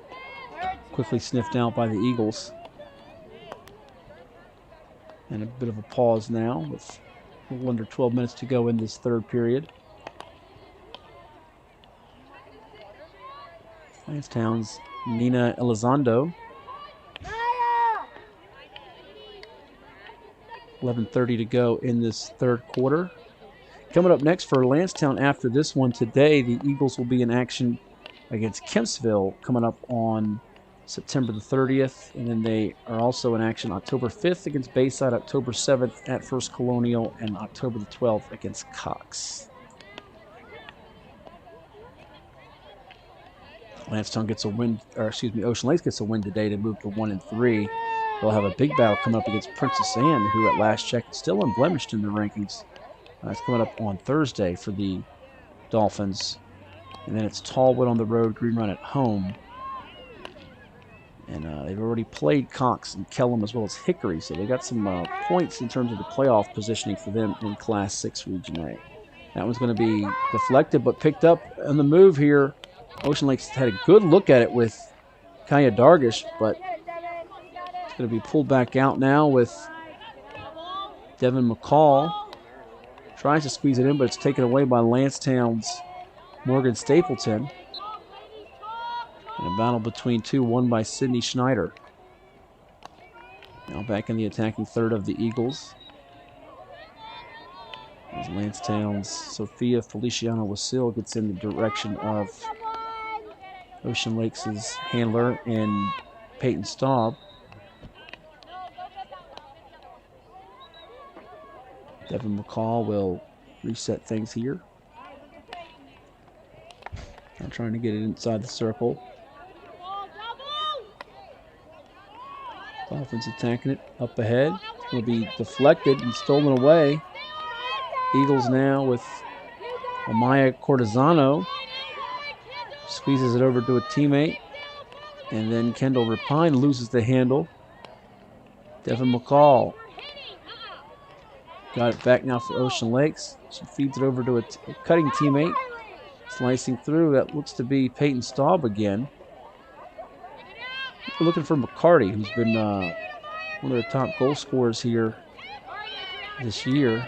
Speaker 1: quickly sniffed out by the Eagles. And a bit of a pause now with a little under 12 minutes to go in this third period. Landstown's Nina Elizondo. 11:30 to go in this third quarter. Coming up next for Landstown after this one today, the Eagles will be in action against Kempsville coming up on September the 30th. And then they are also in action October 5th against Bayside, October 7th at First Colonial, and October the 12th against Cox. Landstown gets a win, or excuse me, Ocean Lakes gets a win today to move to 1-3. They'll have a big battle coming up against Princess Anne, who at last check is still unblemished in the rankings. It's coming up on Thursday for the Dolphins. And then it's Tallwood on the road, Green Run at home. And they've already played Cox and Kellum as well as Hickory, so they got some points in terms of the playoff positioning for them in Class 6 Region A. That one's going to be deflected but picked up on the move here. Ocean Lakes had a good look at it with Kaya Dargish, but it's going to be pulled back out now with Devin McCall. Tries to squeeze it in, but it's taken away by Landstown's Morgan Stapleton. And a battle between two, won by Sydney Schneider. Now back in the attacking third of the Eagles. As Landstown's Sophia Feliciano Wasil gets in the direction of Ocean Lakes' handler and Peyton Staub. Devin McCall will reset things here. I'm trying to get it inside the circle. Dolphins attacking it up ahead. It's going to be deflected and stolen away. Eagles now with Amaya Cortizano. Squeezes it over to a teammate. And then Kendall Rapine loses the handle. Devin McCall got it back now for Ocean Lakes. She feeds it over to a cutting teammate. Slicing through, that looks to be Peyton Staub again. We're looking for McCarty, who's been one of their top goal scorers here this year.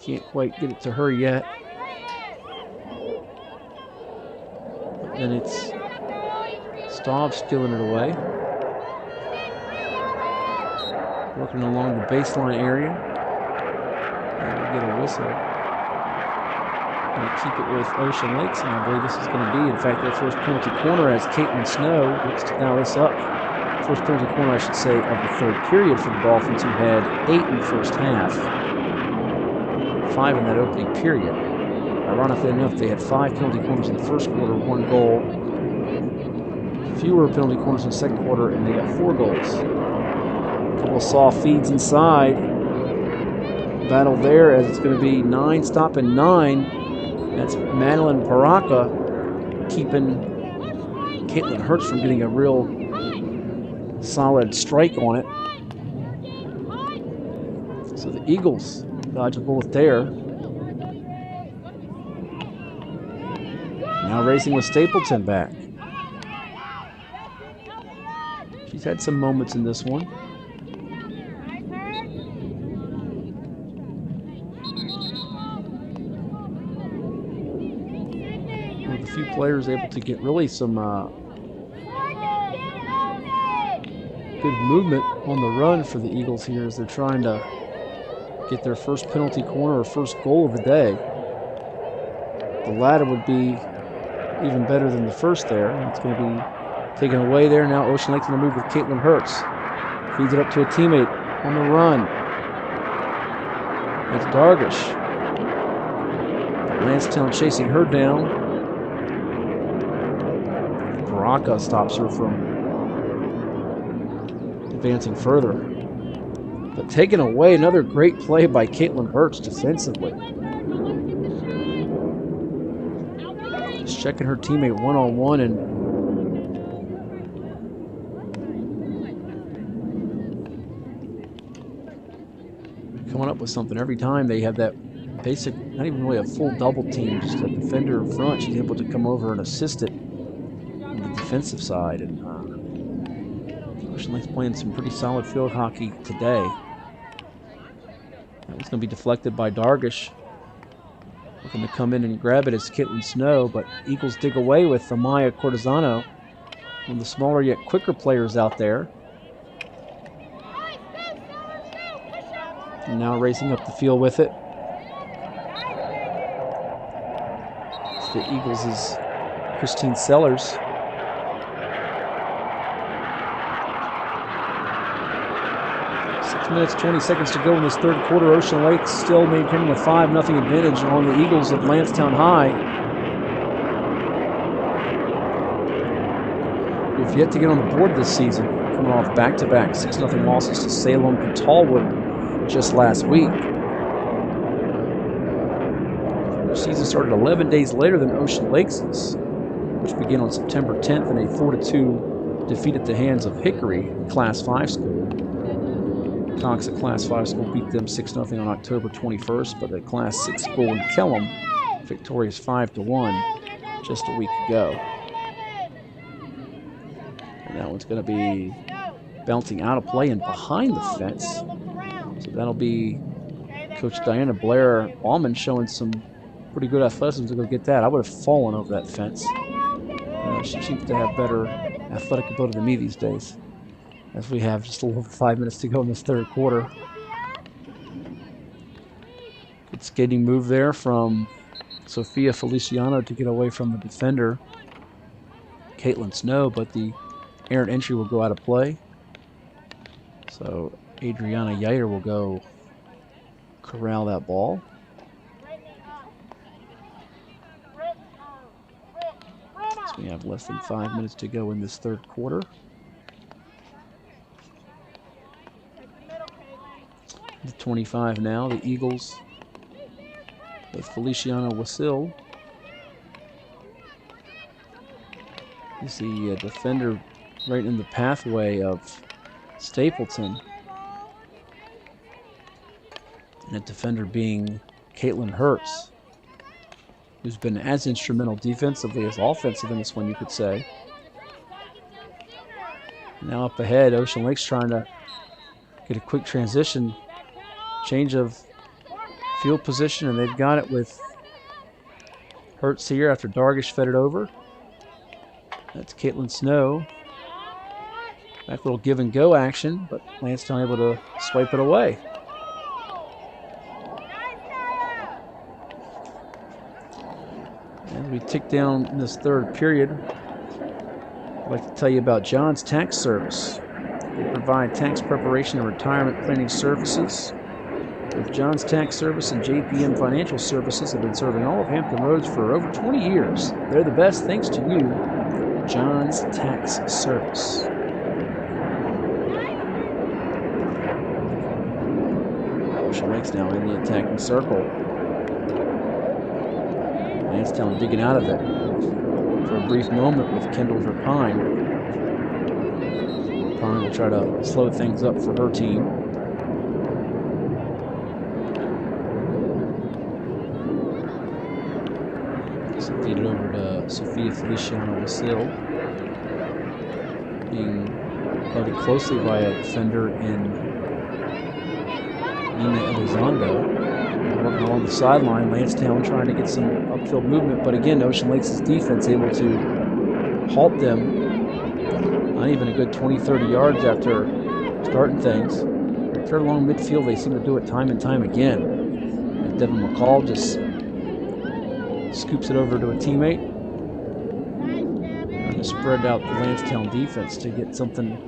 Speaker 1: Can't quite get it to her yet. But then it's Staub stealing it away. Working along the baseline area. And we get a whistle. Going to keep it with Ocean Lakes, and I believe this is going to be, in fact, their first penalty corner as Caitlin Snow looks to dial this up. First penalty corner, I should say, of the third period for the Dolphins, who had 8 in the first half. 5 in that opening period. Ironically enough, they had 5 penalty corners in the first quarter, 1 goal. Fewer penalty corners in the second quarter, and they got 4 goals. A couple of soft feeds inside. Battle there as it's going to be 9 stopping 9. That's Madeline Baraka keeping Caitlin Hertz from getting a real solid strike on it. So the Eagles dodge a bullet there. Now racing with Stapleton back. She's had some moments in this one. With a few players able to get really some good movement on the run for the Eagles here as they're trying to get their first penalty corner or first goal of the day. The latter would be even better than the first there. It's going to be taken away there. Now Ocean Lake's going to move with Caitlin Hertz. Feeds it up to a teammate on the run. That's Dargish. Landstown chasing her down. Baraka stops her from advancing further. But taken away, another great play by Caitlin Hertz defensively. Just checking her teammate one-on-one and coming up with something. Every time they have that basic, not even really a full double team, just a defender in front, she's able to come over and assist it on the defensive side. And Ocean Lake's playing some pretty solid field hockey today. That was going to be deflected by Dargish. Looking to come in and grab it as Caitlin Snow, but Eagles dig away with Amaya Cortizano, one of the smaller yet quicker players out there. And now racing up the field with it. It's the Eagles' Christine Sellers. 6 minutes, 20 seconds to go in this third quarter. Ocean Lake still maintaining a 5-0 advantage on the Eagles of Landstown High. We've yet to get on the board this season, coming off back-to-back 6-0 losses to Salem and Tallwood just last week. The season started 11 days later than Ocean Lake's, which began on September 10th in a 4-2 defeat at the hands of Hickory, Class 5 school. Cox, a Class 5 school, beat them 6-0 on October 21st, but the Class 6 school in Kellam, victorious 5-1 just a week ago. And that one's going to be bouncing out of play and behind the fence. So that'll be Coach Diana Blair Bauman showing some pretty good athleticism to go get that. I would have fallen over that fence. She seems to have better athletic ability than me these days, as we have just a little over 5 minutes to go in this third quarter. Good skating move there from Sophia Feliciano to get away from the defender, Caitlin Snow, but the errant entry will go out of play. So Adriana Yater will go corral that ball. So we have less than 5 minutes to go in this third quarter. The 25 now, the Eagles with Feliciano Wasil. You see a defender right in the pathway of Stapleton. And that defender being Caitlin Hertz. who's been as instrumental defensively as offensive in this one, you could say. Now up ahead, Ocean Lake's trying to get a quick transition, change of field position, and they've got it with Hertz here after Dargish fed it over. That's Caitlin Snow. Back little give and go action, but Landstown able to swipe it away. As we tick down in this third period, I'd like to tell you about John's Tax Service. They provide tax preparation and retirement planning services. With John's Tax Service and JPM Financial Services have been serving all of Hampton Roads for over 20 years. They're the best thanks to you, John's Tax Service. Ocean Lake's now in the attacking circle. Landstown digging out of it for a brief moment with Kendall Verpine. Verpine will try to slow things up for her team. So feed it over to Sophia Feliciano Wasil. Being guarded closely by a defender in Nina Elizondo. Working along the sideline, Landstown trying to get some upfield movement, but again, Ocean Lakes' defense able to halt them. Not even a good 20-30 yards after starting things. Right there along midfield, they seem to do it time and time again. And Devin McCall just scoops it over to a teammate. Trying to spread out the Landstown defense to get something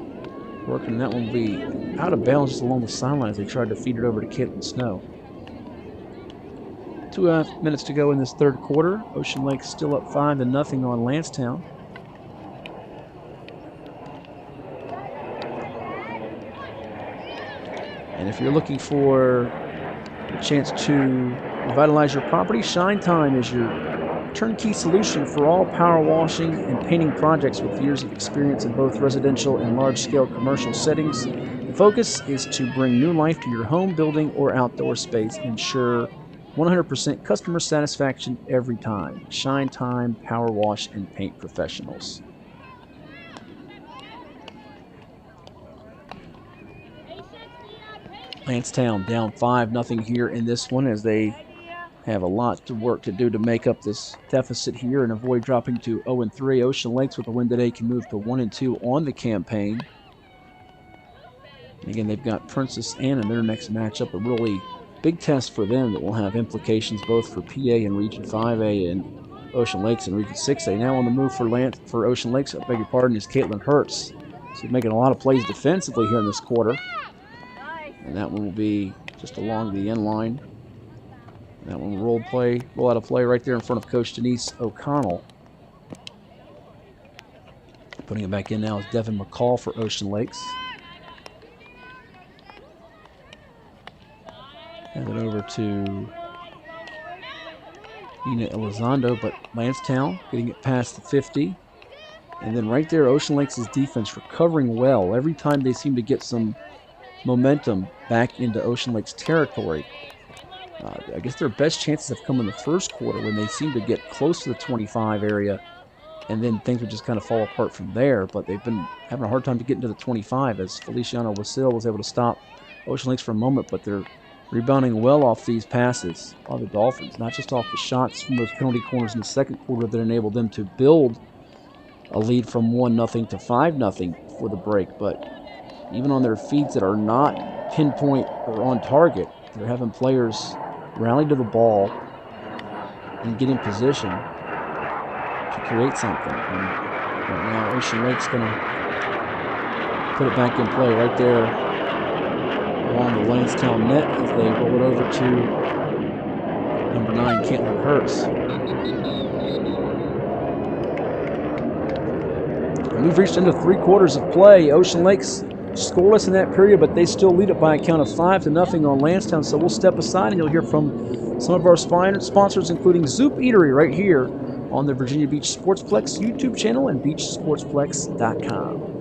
Speaker 1: working. That one will be out of bounds just along the sidelines. They tried to feed it over to Caitlin Snow. 2.5 minutes to go in this third quarter. Ocean Lake still up 5-0 on Landstown. And if you're looking for a chance to revitalize your property, Shine Time is your turnkey solution for all power washing and painting projects with years of experience in both residential and large-scale commercial settings. The focus is to bring new life to your home, building, or outdoor space. Ensure 100% customer satisfaction every time. Shine Time Power Wash and Paint Professionals. Landstown down 5-0 here in this one as they have a lot of work to do to make up this deficit here and avoid dropping to 0-3. Ocean Lakes with a win today can move to 1-2 on the campaign. And again, they've got Princess Anne in their next matchup, a really big test for them that will have implications both for PA and Region 5A and Ocean Lakes and Region 6A. Now on the move for Ocean Lakes, I beg your pardon, is Caitlin Hertz. She's making a lot of plays defensively here in this quarter. And that one will be just along the end line. That one will roll out of play right there in front of Coach Denise O'Connell. Putting it back in now is Devin McCall for Ocean Lakes. Hand it over to Nina Elizondo, but Landstown getting it past the 50. And then right there, Ocean Lakes' defense recovering well. Every time they seem to get some momentum back into Ocean Lakes territory. I guess their best chances have come in the first quarter when they seem to get close to the 25 area, and then things would just kind of fall apart from there. But they've been having a hard time to get into the 25 as Feliciano Wasil was able to stop Ocean Lakes for a moment, but they're rebounding well off these passes by the Dolphins, not just off the shots from those penalty corners in the second quarter that enabled them to build a lead from 1-0 to 5-0 for the break, but even on their feeds that are not pinpoint or on target, they're having players rally to the ball and get in position to create something. And right now, Ocean Lake's going to put it back in play right there along the Landstown net as they roll it over to number 9, Caitlin Hertz. And we've reached into 3 quarters of play. Ocean Lake's scoreless in that period, but they still lead it by a count of 5-0 on Landstown. So we'll step aside and you'll hear from some of our sponsors, including Zoop Eatery right here on the Virginia Beach Sportsplex YouTube channel and beachsportsplex.com.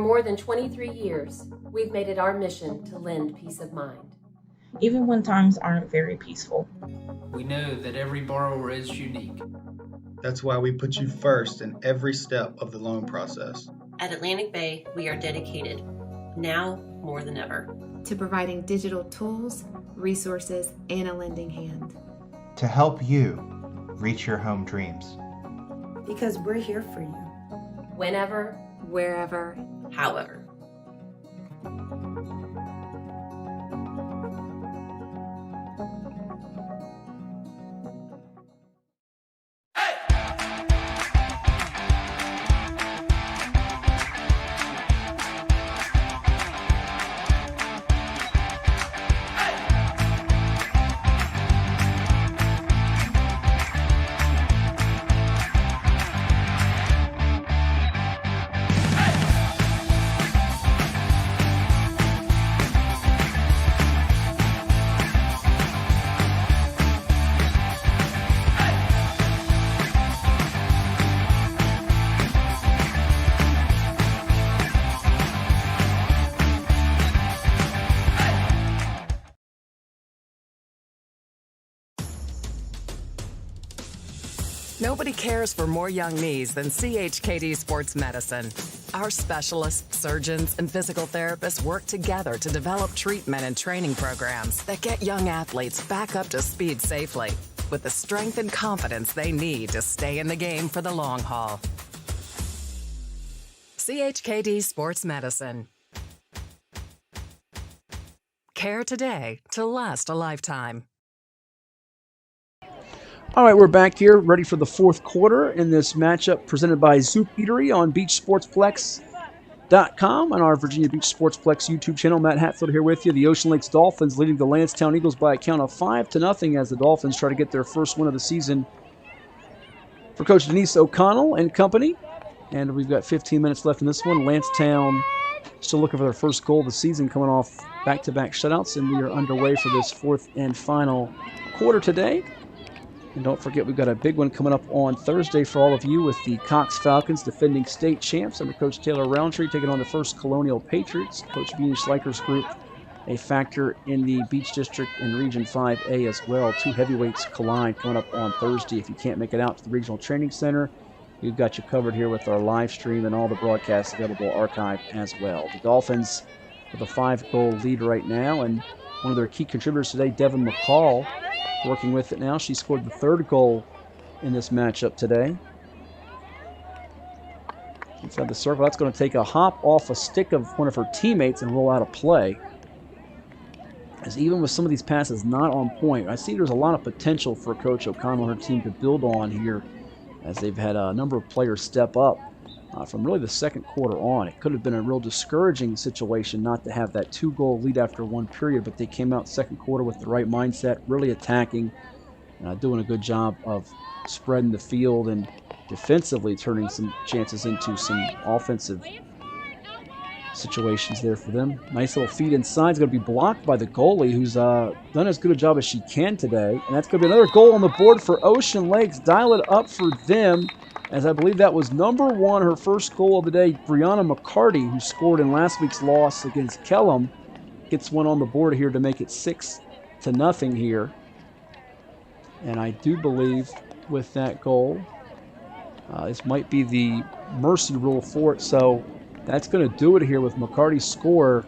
Speaker 5: more than 23 years, we've made it our mission to lend peace of mind.
Speaker 6: Even when times aren't very peaceful.
Speaker 7: We know that every borrower is unique.
Speaker 8: That's why we put you first in every step of the loan process.
Speaker 9: At Atlantic Bay, we are dedicated, now more than ever,
Speaker 10: to providing digital tools, resources, and a lending hand.
Speaker 11: To help you reach your home dreams.
Speaker 12: Because we're here for you.
Speaker 5: Whenever,
Speaker 10: Wherever,
Speaker 9: however.
Speaker 13: Nobody cares for more young knees than CHKD Sports Medicine. Our specialists, surgeons, and physical therapists work together to develop treatment and training programs that get young athletes back up to speed safely with the strength and confidence they need to stay in the game for the long haul. CHKD Sports Medicine. Care today to last a lifetime.
Speaker 1: All right, we're back here, ready for the fourth quarter in this matchup presented by Zoop Eatery on BeachSportsplex.com and our Virginia Beach Sportsplex YouTube channel. Matt Hatfield here with you. The Ocean Lakes Dolphins leading the Landstown Eagles by a count of 5-0 as the Dolphins try to get their first win of the season for Coach Denise O'Connell and company. And we've got 15 minutes left in this one. Landstown still looking for their first goal of the season, coming off back-to-back shutouts, and we are underway for this fourth and final quarter today. And don't forget, we've got a big one coming up on Thursday for all of you with the Cox Falcons, defending state champs, under Coach Taylor Roundtree, taking on the First Colonial Patriots. Coach Beanie Schleicher's group, a factor in the Beach District and Region 5A as well. Two heavyweights collide coming up on Thursday. If you can't make it out to the Regional Training Center, we've got you covered here with our live stream and all the broadcasts available archived as well. The Dolphins with a 5-goal lead right now, and one of their key contributors today, Devin McCall, working with it now. She scored the third goal in this matchup today. Inside the circle, that's going to take a hop off a stick of one of her teammates and roll out a play. As even with some of these passes not on point, I see there's a lot of potential for Coach O'Connell and her team to build on here, as they've had a number of players step up from really the second quarter on. It could have been a real discouraging situation not to have that 2-goal lead after one period, but they came out second quarter with the right mindset, really attacking, doing a good job of spreading the field and defensively turning some chances into some offensive situations there for them. Nice little feed inside. It's going to be blocked by the goalie, who's done as good a job as she can today. And that's going to be another goal on the board for Ocean Lakes. Dial it up for them, as I believe that was number one, her first goal of the day. Brianna McCarty, who scored in last week's loss against Kellam, gets one on the board here to make it 6-0 here. And I do believe with that goal, this might be the mercy rule for it. So that's going to do it here with McCarty's score.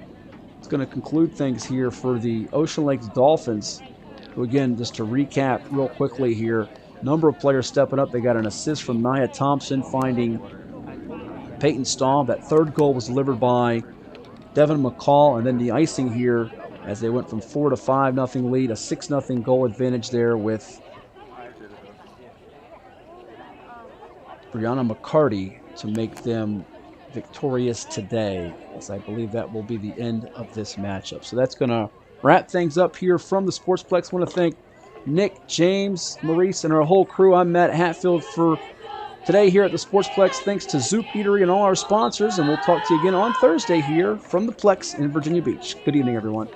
Speaker 1: It's going to conclude things here for the Ocean Lakes Dolphins, who, again, just to recap real quickly here, number of players stepping up. They got an assist from Nia Thompson, finding Peyton Stahl. That third goal was delivered by Devin McCall, and then the icing here as they went from 4 to 5-0 lead, a 6-0 goal advantage there with Brianna McCarty to make them victorious today, as I believe that will be the end of this matchup. So that's going to wrap things up here from the Sportsplex. I want to thank Nick, James, Maurice, and our whole crew. I'm Matt Hatfield for today here at the Sportsplex. Thanks to Zoop Eatery and all our sponsors, and we'll talk to you again on Thursday here from the Plex in Virginia Beach. Good evening, everyone.